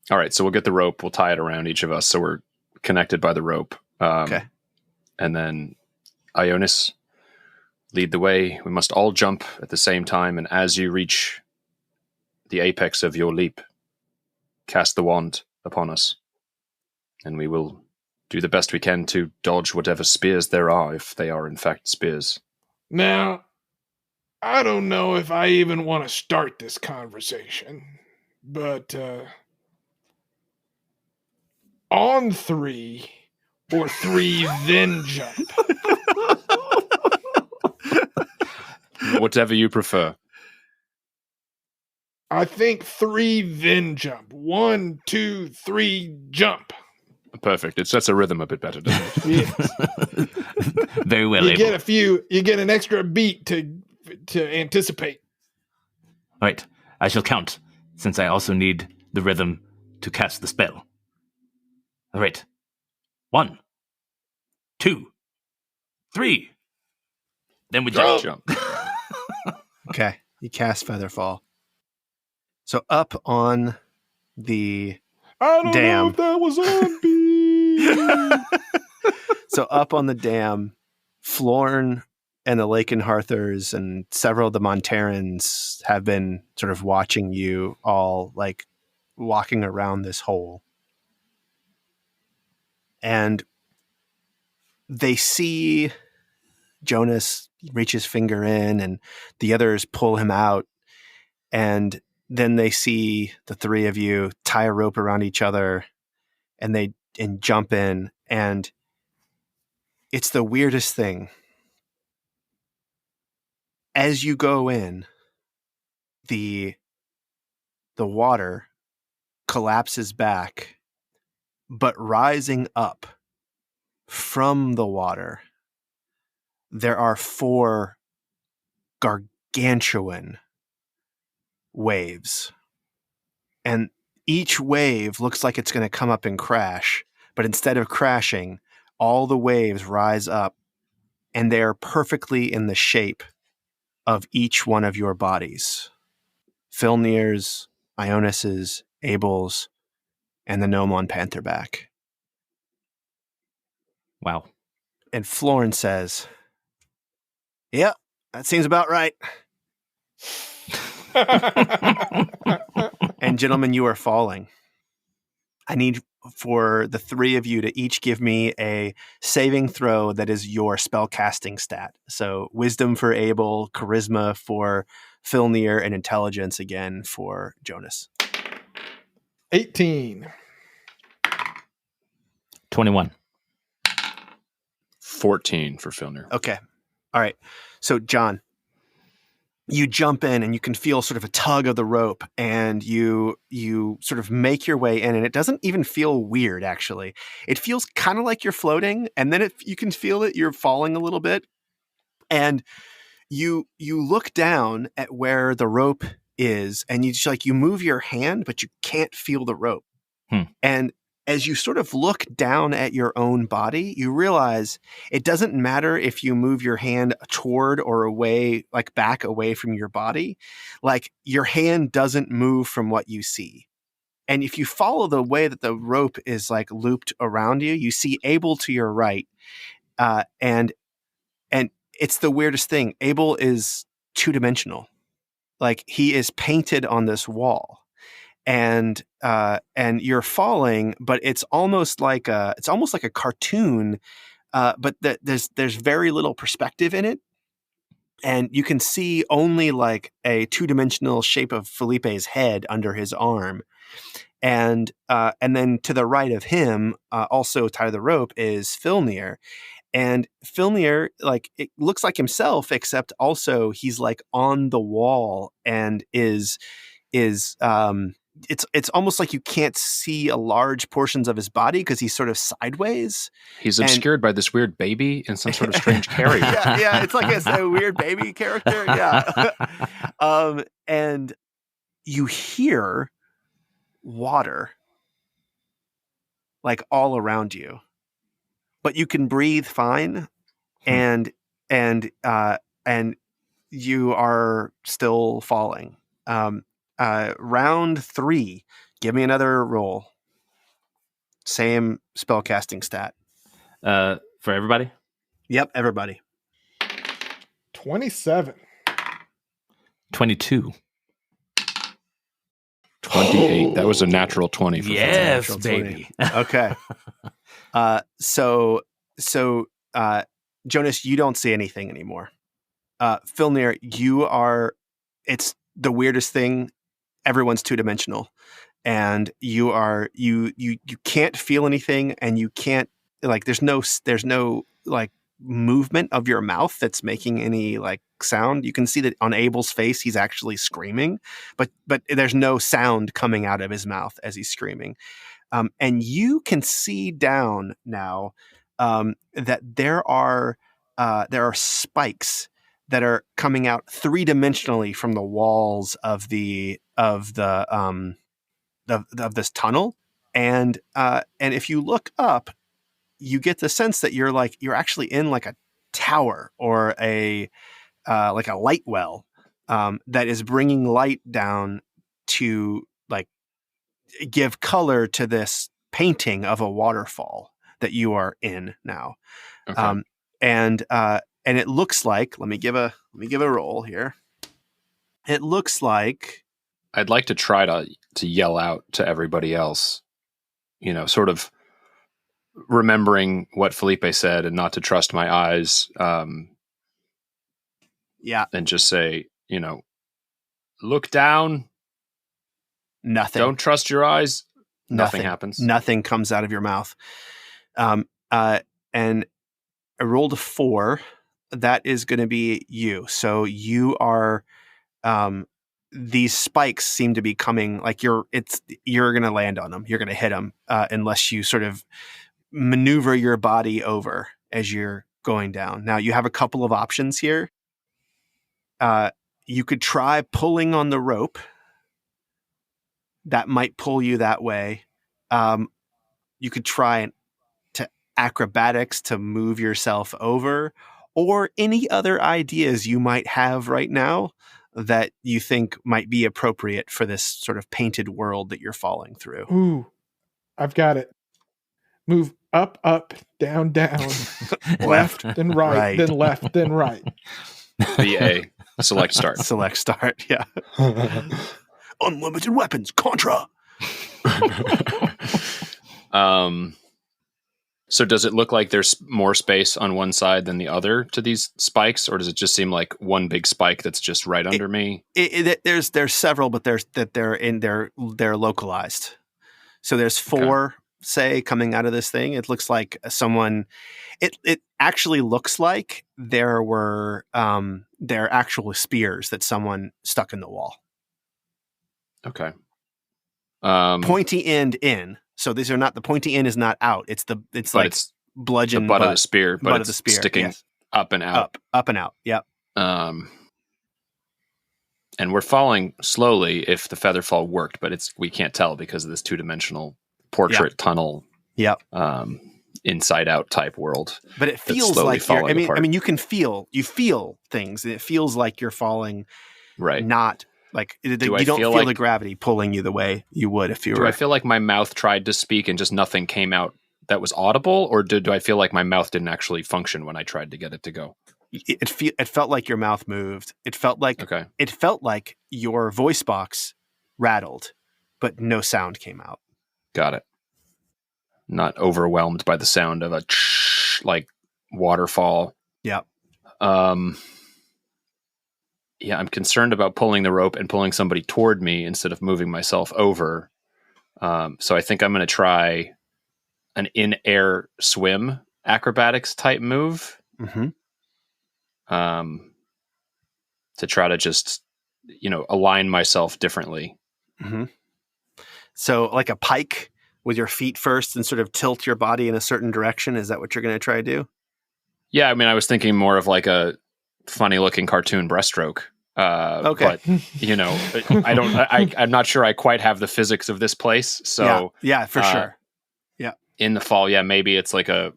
Speaker 4: All right, so we'll get the rope. We'll tie it around each of us so we're connected by the rope.
Speaker 2: Okay.
Speaker 4: And then, Ionus, lead the way. We must all jump at the same time, and as you reach the apex of your leap, cast the wand upon us, and we will do the best we can to dodge whatever spears there are, if they are in fact spears.
Speaker 7: Now, I don't know if I even want to start this conversation, but on 3 or 3 then jump.
Speaker 4: Whatever you prefer.
Speaker 7: I think 3 then jump. 1, 2, 3, jump.
Speaker 4: Perfect. It sets a rhythm a bit better, doesn't it?
Speaker 7: Yes.
Speaker 5: Very well.
Speaker 7: You get an extra beat to anticipate.
Speaker 5: All right, I shall count, since I also need the rhythm to cast the spell. All right. 1, 2, 3. Then we jump.
Speaker 2: Okay, you cast Featherfall. So up on the
Speaker 7: I don't
Speaker 2: dam.
Speaker 7: know if that was on me.
Speaker 2: So up on the dam, Florn and the Lakenhearthers and several of the Monterrans have been sort of watching you all, like, walking around this hole. And they see Jonas reach his finger in and the others pull him out. And then they see the 3 of you tie a rope around each other and jump in. And it's the weirdest thing. As you go in, the water collapses back, but rising up from the water, there are 4 gargantuan waves. And each wave looks like it's going to come up and crash, but instead of crashing, all the waves rise up and they are perfectly in the shape of each one of your bodies. Filnyr's, Ionus's, Abel's, and the gnome on Pantherback.
Speaker 5: Wow.
Speaker 2: And Florin says, "Yep, that seems about right." And gentlemen, you are falling. I need for the 3 of you to each give me a saving throw that is your spellcasting stat. So wisdom for Abel, charisma for Filnyr, and intelligence again for Jonas.
Speaker 3: 18.
Speaker 5: 21.
Speaker 4: 14 for Filnyr.
Speaker 2: Okay. All right. So John, you jump in and you can feel sort of a tug of the rope and you sort of make your way in, and it doesn't even feel weird, actually. It feels kind of like you're floating, and then you can feel that you're falling a little bit. And you look down at where the rope is, and you move your hand, but you can't feel the rope. And as you sort of look down at your own body, you realize it doesn't matter if you move your hand toward or away, like back away from your body. Like, your hand doesn't move from what you see. And if you follow the way that the rope is like looped around you, you see Abel to your right. And it's the weirdest thing. Abel is 2-dimensional. Like, he is painted on this wall. And you're falling, but it's almost like a cartoon, but there's very little perspective in it, and you can see only like a 2-dimensional shape of Felipe's head under his arm, and then to the right of him, also tied to the rope, is Filnyr. And Filnyr, like, it looks like himself, except also he's like on the wall and is it's almost like you can't see a large portions of his body because he's sort of sideways.
Speaker 4: He's obscured by this weird baby and some sort of strange carrier.
Speaker 2: Yeah, it's like a weird baby character. Yeah. And you hear water like all around you, but you can breathe fine, and you are still falling. Round 3, give me another roll. Same spellcasting stat.
Speaker 5: For everybody?
Speaker 2: Yep, everybody.
Speaker 3: 27.
Speaker 5: 22.
Speaker 4: 28. That was a natural 20 for
Speaker 5: Yes,
Speaker 2: natural
Speaker 5: baby.
Speaker 2: 20. Okay. So Jonas, you don't see anything anymore. Filnyr, it's the weirdest thing. Everyone's 2-dimensional, and you can't feel anything, and you can't, like, there's no like movement of your mouth that's making any like sound. You can see that on Abel's face, he's actually screaming, but there's no sound coming out of his mouth as he's screaming. And you can see down now that there are spikes that are coming out 3-dimensionally from the walls of this tunnel, and if you look up, you get the sense that you're actually in like a tower or a like a light well that is bringing light down to like give color to this painting of a waterfall that you are in now.
Speaker 4: Okay.
Speaker 2: And it looks like, let me give a roll here. It looks like
Speaker 4: I'd like to try to yell out to everybody else, sort of remembering what Felipe said and not to trust my eyes.
Speaker 2: Yeah.
Speaker 4: And just say, look down.
Speaker 2: Nothing.
Speaker 4: Don't trust your eyes. Nothing happens.
Speaker 2: Nothing comes out of your mouth. And I rolled a 4. That is going to be you. So you are, these spikes seem to be coming, like you're going to land on them. You're going to hit them unless you sort of maneuver your body over as you're going down. Now you have a couple of options here. You could try pulling on the rope. That might pull you that way. You could try to acrobatics to move yourself over, or any other ideas you might have right now that you think might be appropriate for this sort of painted world that you're falling through.
Speaker 3: Ooh, I've got it. Move up, up, down, down, left, then right, then left, then right.
Speaker 4: VA. Select start.
Speaker 2: Select start, yeah. Unlimited weapons, Contra.
Speaker 4: So does it look like there's more space on one side than the other to these spikes, or does it just seem like one big spike that's just right under me?
Speaker 2: There's several, but they're localized. So there's 4, say, coming out of this thing. It looks like someone. It actually looks like there were actual spears that someone stuck in the wall.
Speaker 4: Okay.
Speaker 2: Pointy end in. So these are not, the pointy end is not out. It's bludgeon
Speaker 4: the butt of the spear, but it's
Speaker 2: of the spear,
Speaker 4: sticking
Speaker 2: yes.
Speaker 4: up and out.
Speaker 2: Up and out. Yep.
Speaker 4: And we're falling slowly if the featherfall worked, but we can't tell because of this 2-dimensional portrait tunnel.
Speaker 2: Yep.
Speaker 4: Inside out type world.
Speaker 2: But it feels like you feel things, and it feels like you're falling.
Speaker 4: Right.
Speaker 2: Not like you don't feel the gravity pulling you the way you would if you were.
Speaker 4: Do I feel like my mouth tried to speak and just nothing came out that was audible, or do I feel like my mouth didn't actually function when I tried to get it to go?
Speaker 2: It felt like your mouth moved. It felt like your voice box rattled, but no sound came out.
Speaker 4: Got it. Not overwhelmed by the sound of a like waterfall.
Speaker 2: Yeah.
Speaker 4: Yeah, I'm concerned about pulling the rope and pulling somebody toward me instead of moving myself over. So I think I'm going to try an in-air swim acrobatics type move.
Speaker 2: Mm-hmm.
Speaker 4: To try to just, align myself differently.
Speaker 2: Mm-hmm. So like a pike with your feet first and sort of tilt your body in a certain direction. Is that what you're going to try to do?
Speaker 4: Yeah. I mean, I was thinking more of like a funny looking cartoon breaststroke.
Speaker 2: Okay.
Speaker 4: But I'm not sure I quite have the physics of this place. So
Speaker 2: yeah, for sure. Yeah.
Speaker 4: in the fall, yeah, maybe it's like a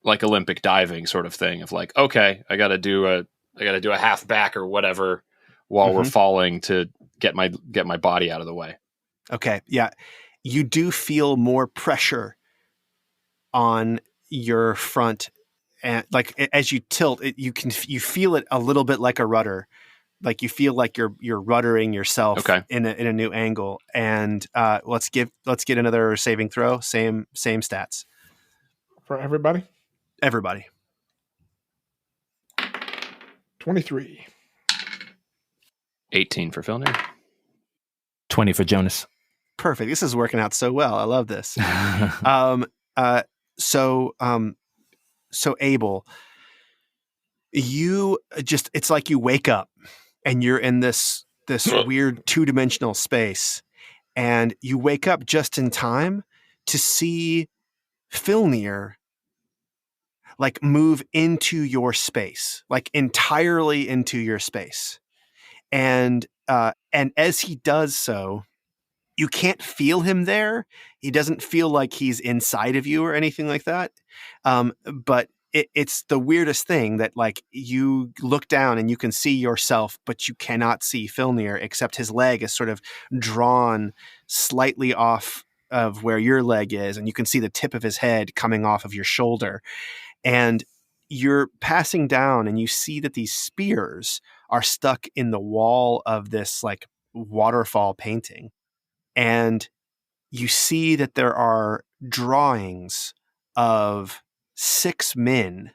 Speaker 4: like Olympic diving sort of thing of like, okay, I got to do a half back or whatever while we're falling to get my body out of the way.
Speaker 2: Okay. Yeah. You do feel more pressure on your front, and like as you tilt it, you feel it a little bit like a rudder. Like you feel like you're ruddering yourself in a new angle. And let's get another saving throw. Same stats
Speaker 3: for everybody. 23.
Speaker 4: 18 for Filnyr.
Speaker 5: 20 for Jonas.
Speaker 2: Perfect. This is working out so well. I love this. So Abel, it's like you wake up and you're in this weird 2-dimensional space, and you wake up just in time to see Filnyr like move into your space, like entirely into your space. And as he does so, you can't feel him there. He doesn't feel like he's inside of you or anything like that. But it's the weirdest thing that like you look down and you can see yourself, but you cannot see Filnyr, except his leg is sort of drawn slightly off of where your leg is. And you can see the tip of his head coming off of your shoulder. And you're passing down and you see that these spears are stuck in the wall of this like waterfall painting. And you see that there are drawings of 6 men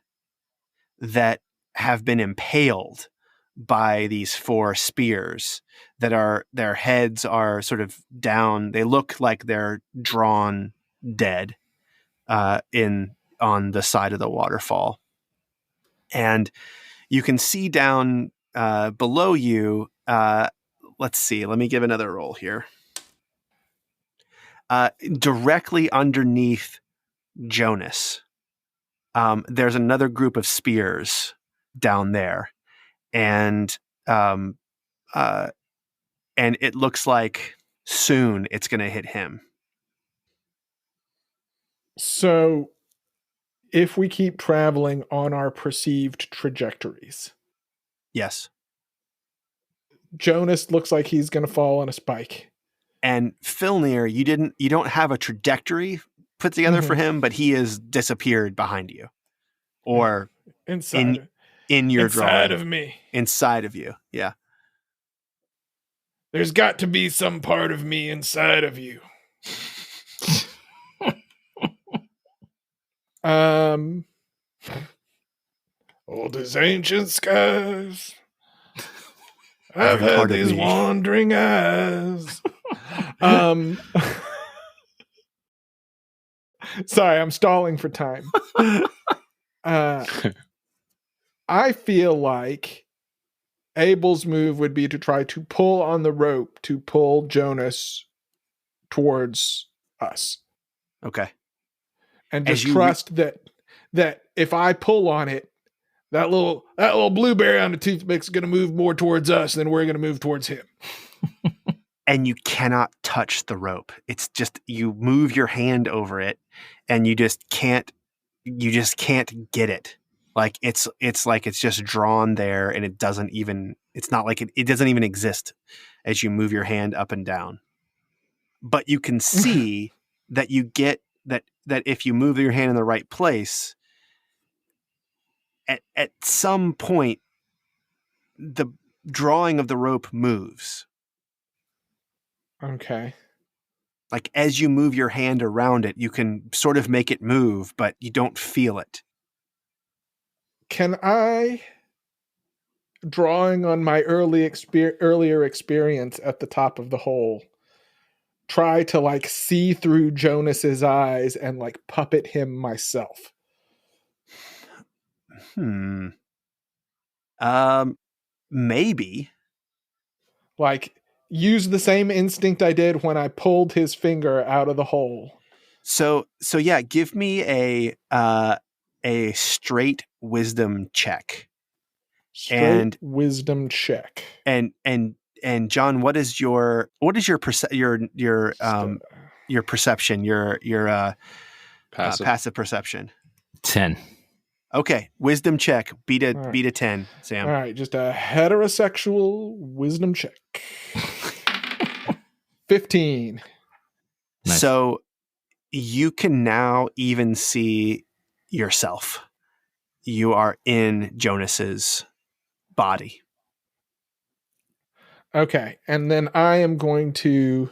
Speaker 2: that have been impaled by these 4 spears that are, their heads are sort of down. They look like they're drawn dead on the side of the waterfall. And you can see down below you. Let's see. Let me give another roll here. Directly underneath Jonas, there's another group of spears down there, and it looks like soon it's going to hit him.
Speaker 3: So, if we keep traveling on our perceived trajectories,
Speaker 2: yes,
Speaker 3: Jonas looks like he's going to fall on a spike.
Speaker 2: And Filnyr, you don't have a trajectory put together for him, but he has disappeared behind you, or
Speaker 7: inside
Speaker 2: in your drawing
Speaker 7: of me,
Speaker 2: inside of you. Yeah,
Speaker 7: there's got to be some part of me inside of you. Old as ancient skies, I've had these wandering eyes.
Speaker 3: Sorry, I'm stalling for time. I feel like Abel's move would be to try to pull on the rope to pull Jonas towards us.
Speaker 2: Okay.
Speaker 3: And just trust that if I pull on it, that little blueberry on the toothpick's going to move more towards us than we're going to move towards him.
Speaker 2: And you cannot touch the rope. It's just, you move your hand over it and you just can't get it. Like it's like it's just drawn there, and it's not like it doesn't even exist as you move your hand up and down. But you can see that you get that if you move your hand in the right place, at some point the drawing of the rope moves.
Speaker 3: Okay.
Speaker 2: Like as you move your hand around it, you can sort of make it move, but you don't feel it.
Speaker 3: Can I, drawing on my earlier experience at the top of the hole, try to like see through Jonas's eyes and like puppet him myself?
Speaker 2: Maybe.
Speaker 3: Like use the same instinct I did when I pulled his finger out of the hole.
Speaker 2: So yeah, give me a straight wisdom check.
Speaker 3: Wisdom check.
Speaker 2: And John, what is your perception, your passive perception?
Speaker 5: 10.
Speaker 2: Okay, wisdom check. Beat a 10, Sam.
Speaker 3: All right, just a heterosexual wisdom check. 15.
Speaker 5: Nice.
Speaker 2: So you can now even see yourself. You are in Jonas's body.
Speaker 3: Okay, and then I am going to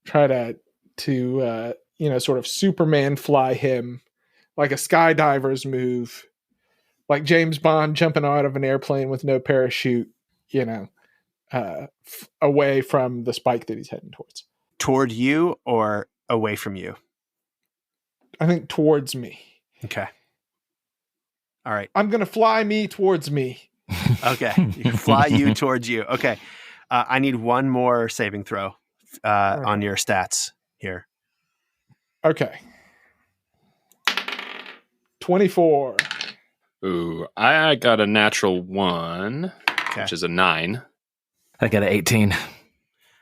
Speaker 3: try to sort of Superman fly him like a skydiver's move, like James Bond jumping out of an airplane with no parachute, away from the spike that he's heading towards.
Speaker 2: Toward you or away from you?
Speaker 3: I think towards me.
Speaker 2: Okay. All right.
Speaker 3: I'm going to fly me towards me.
Speaker 2: Okay. You can fly you towards you. Okay. I need one more saving throw on your stats here.
Speaker 3: Okay. 24.
Speaker 4: Ooh, I got a natural 1, which is a 9.
Speaker 5: I got an 18.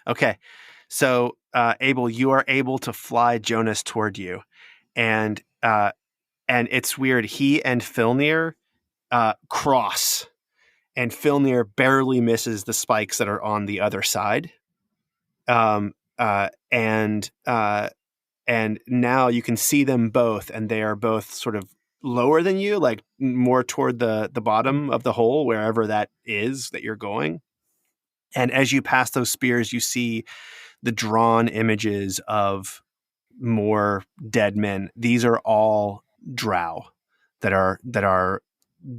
Speaker 2: Okay. So, Abel, you are able to fly Jonas toward you. And it's weird. He and Filnyr cross. And Filnyr barely misses the spikes that are on the other side. And now you can see them both, and they are both sort of lower than you, like more toward the bottom of the hole, wherever that is that you're going. And as you pass those spears, you see the drawn images of more dead men. These are all drow that are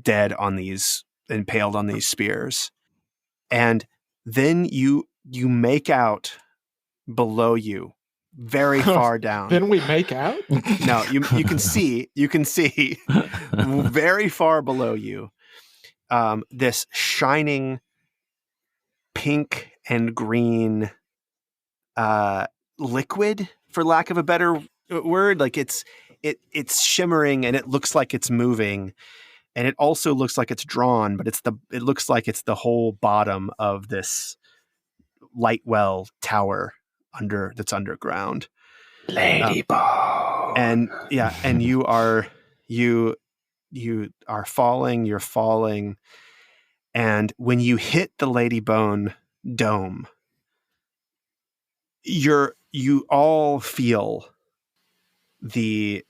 Speaker 2: dead on these, impaled on these spears. And then you make out below you, very far down.
Speaker 3: Then we make out?
Speaker 2: No, you can see very far below you, this shining pink and green liquid, for lack of a better word. Like it's shimmering, and it looks like it's moving, and it also looks like it's drawn, but it looks like it's the whole bottom of this Lightwell tower that's underground.
Speaker 5: Ladybone.
Speaker 2: And you are falling, you're falling. And when you hit the Ladybone dome, you all feel the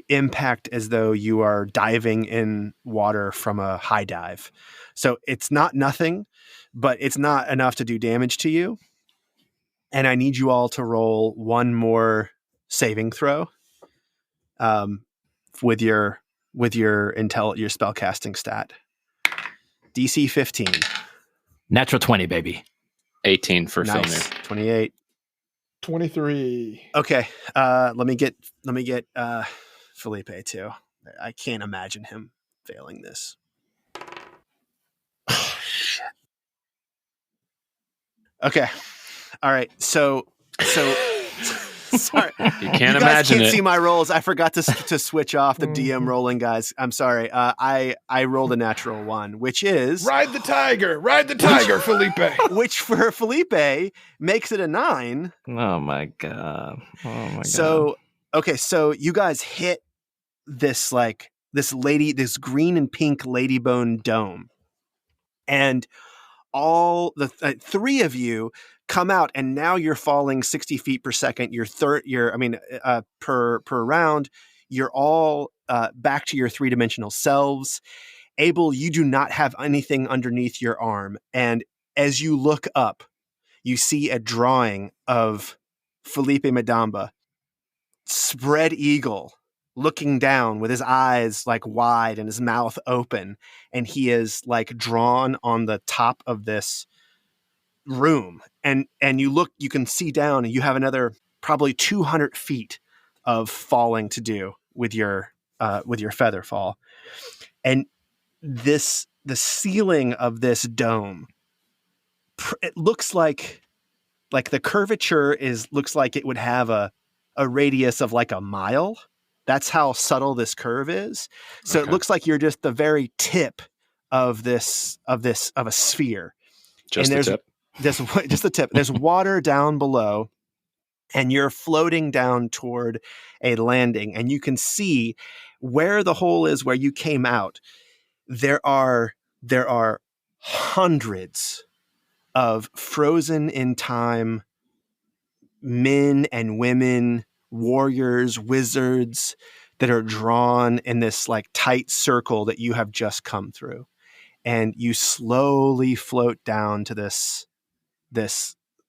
Speaker 2: impact as though you are diving in water from a high dive. So it's not nothing, but it's not enough to do damage to you. And I need you all to roll one more saving throw, with your spellcasting stat. DC 15.
Speaker 5: Natural 20, baby.
Speaker 4: 18 for
Speaker 2: Nice.
Speaker 4: Filnyr.
Speaker 2: 28.
Speaker 3: 23.
Speaker 2: Okay. Let me get Felipe too. I can't imagine him failing this. Oh, shit. Okay. All right. So sorry.
Speaker 4: You can't
Speaker 2: You guys
Speaker 4: imagine
Speaker 2: can't
Speaker 4: it.
Speaker 2: see my rolls. I forgot to switch off the DM rolling, guys. I'm sorry. I rolled a natural 1, which is
Speaker 7: Ride the tiger, Felipe.
Speaker 2: which for Felipe makes it a 9.
Speaker 5: Oh my god.
Speaker 2: So okay, so you guys hit this this green and pink ladybone dome, and all the 3 of you come out, and now you're falling 60 feet per second. Per round, you're all back to your 3-dimensional selves. Abel, you do not have anything underneath your arm, and as you look up, you see a drawing of Felipe Madamba, spread eagle, looking down with his eyes like wide and his mouth open, and he is like drawn on the top of this room. And you can see down, and you have another probably 200 feet of falling to do with your feather fall. And the ceiling of this dome, it looks like the curvature looks like it would have a radius of like a mile. That's how subtle this curve is. So It looks like you're just the very tip of a sphere.
Speaker 4: Just the tip.
Speaker 2: Just the tip. There's water down below, and you're floating down toward a landing, and you can see where the hole is where you came out. There are hundreds of frozen in time men and women, warriors, wizards that are drawn in this like tight circle that you have just come through. And you slowly float down to this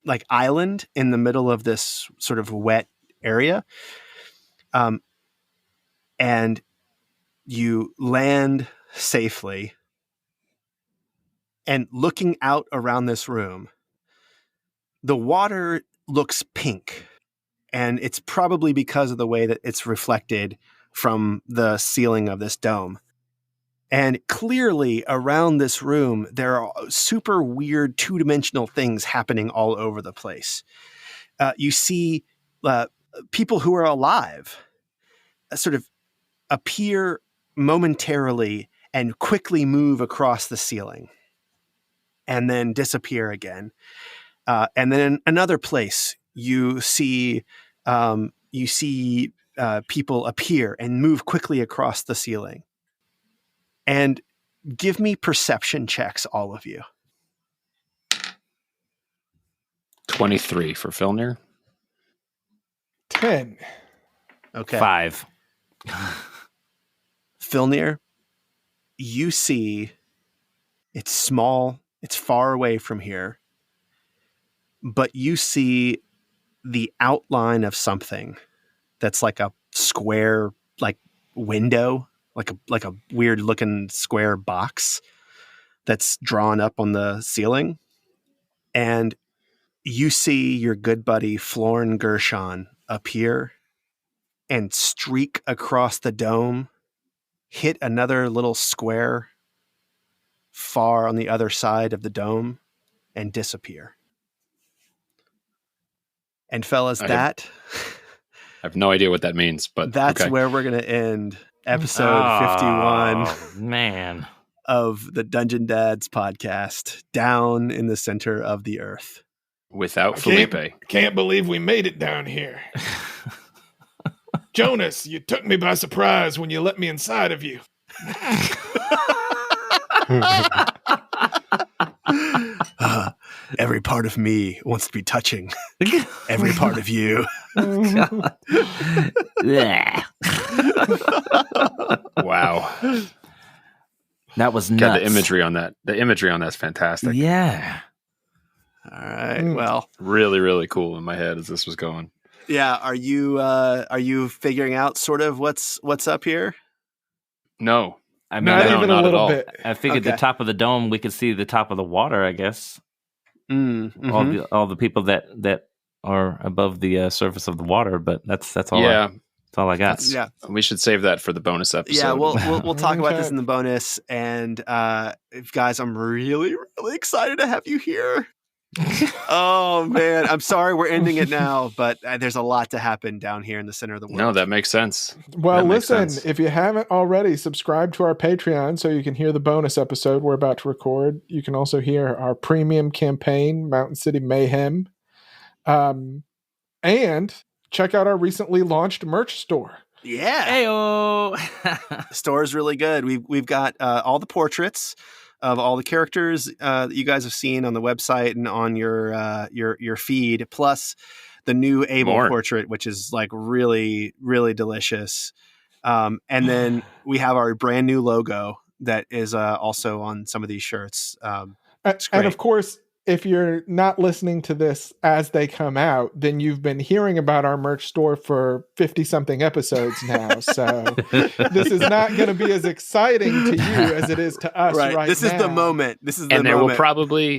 Speaker 2: like island in the middle of this sort of wet area. And you land safely, and looking out around this room, the water looks pink, and it's probably because of the way that it's reflected from the ceiling of this dome. And clearly around this room, there are super weird two-dimensional things happening all over the place. You see people who are alive sort of appear momentarily and quickly move across the ceiling and then disappear again. And then in another place, you see people appear and move quickly across the ceiling. And give me perception checks, all of you.
Speaker 4: 23 for Filnyr.
Speaker 3: 10.
Speaker 2: Okay.
Speaker 5: 5.
Speaker 2: Filnyr, you see it's small, it's far away from here, but you see the outline of something that's like a square, like window, like a weird looking square box that's drawn up on the ceiling. And you see your good buddy Florn Gershon appear and streak across the dome, hit another little square far on the other side of the dome, and disappear. And fellas, I
Speaker 4: have no idea what that means, but
Speaker 2: that's
Speaker 4: okay.
Speaker 2: where we're going to end episode 51
Speaker 5: man,
Speaker 2: of the Dungeon Dads podcast, down in the center of the earth.
Speaker 4: Without Felipe.
Speaker 7: Can't believe we made it down here. Jonas, you took me by surprise when you let me inside of you.
Speaker 2: Every part of me wants to be touching every part of you.
Speaker 4: Wow.
Speaker 5: That was nuts.
Speaker 4: God, the imagery on that. The imagery on that's fantastic.
Speaker 5: Yeah.
Speaker 2: All right. Well,
Speaker 4: really, really cool in my head as this was going.
Speaker 2: Yeah. Are you figuring out sort of what's up here?
Speaker 4: No.
Speaker 5: I mean,
Speaker 3: not even a little bit.
Speaker 5: I figured the top of the dome, we could see the top of the water, I guess.
Speaker 2: Mm-hmm.
Speaker 5: All the people that are above the surface of the water, but that's all.
Speaker 4: Yeah.
Speaker 5: That's all I got.
Speaker 2: Yeah.
Speaker 4: We should save that for the bonus episode.
Speaker 2: Yeah, we'll talk about this in the bonus. And guys, I'm really, really excited to have you here. Oh man, I'm sorry we're ending it now, but there's a lot to happen down here in the center of the world.
Speaker 4: No, that makes sense.
Speaker 3: Well, listen, if you haven't already, subscribe to our Patreon so you can hear the bonus episode we're about to record. You can also hear our premium campaign, Mountain City Mayhem. And check out our recently launched merch store.
Speaker 2: Yeah.
Speaker 5: Heyo.
Speaker 2: The store is really good. We've got all the portraits of all the characters that you guys have seen on the website and on your feed, plus the new Abel portrait, which is like really, really delicious. And then we have our brand new logo that is also on some of these shirts.
Speaker 3: And of course, if you're not listening to this as they come out, then you've been hearing about our merch store for 50-something episodes now. So this is not going to be as exciting to you as it is to us right
Speaker 2: This
Speaker 3: now.
Speaker 2: is the moment. This is the
Speaker 4: moment.
Speaker 2: And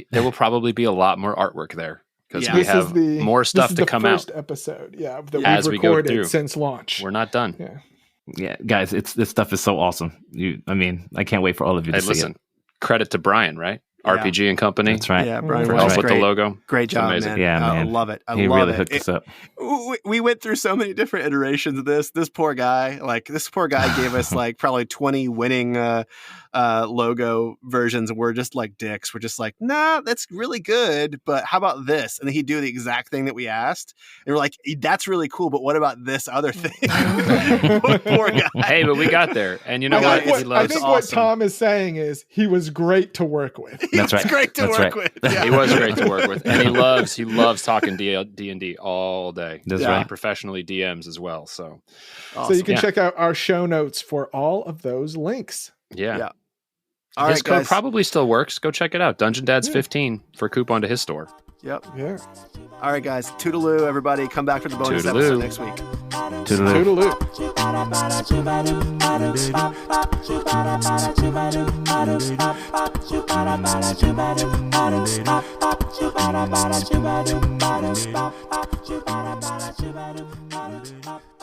Speaker 4: there will probably be a lot more artwork there because we have more stuff to come out.
Speaker 3: This is the first episode, that
Speaker 4: as
Speaker 3: we've recorded
Speaker 4: we go through.
Speaker 3: since launch.
Speaker 4: We're not done.
Speaker 5: Yeah, guys, this stuff is so awesome. I can't wait for all of you to see it.
Speaker 4: Credit to Brian, right? RPG and Company.
Speaker 5: That's right.
Speaker 2: Yeah, Brian
Speaker 4: for help with the logo.
Speaker 2: Great job,
Speaker 4: amazing.
Speaker 2: man.
Speaker 5: Yeah, man.
Speaker 2: I love it.
Speaker 5: He really hooked us up.
Speaker 2: We went through so many different iterations of this. This poor guy gave us like probably 20 winning logo versions were just like dicks. We're just like, nah, that's really good, but how about this? And then he'd do the exact thing that we asked. And we're like, that's really cool, but what about this other thing? Poor guy.
Speaker 4: Hey, but we got there. And you know what?
Speaker 3: I think what Tom is saying is he was great to work with.
Speaker 2: That's right. Great to work with. Yeah.
Speaker 4: He was great to work with. And he loves talking D&D all day.
Speaker 5: That's right.
Speaker 4: Professionally DMs as well. So,
Speaker 3: awesome. So you can check out our show notes for all of those links.
Speaker 4: Yeah.
Speaker 2: All
Speaker 4: his
Speaker 2: right,
Speaker 4: code
Speaker 2: guys.
Speaker 4: probably still works. Go check it out. Dungeon Dads 15 for a coupon to his store.
Speaker 2: Yep.
Speaker 3: Yeah.
Speaker 2: All right, guys. Toodaloo, everybody. Come back for the bonus episode next week.
Speaker 3: Toodaloo.
Speaker 1: Toodaloo.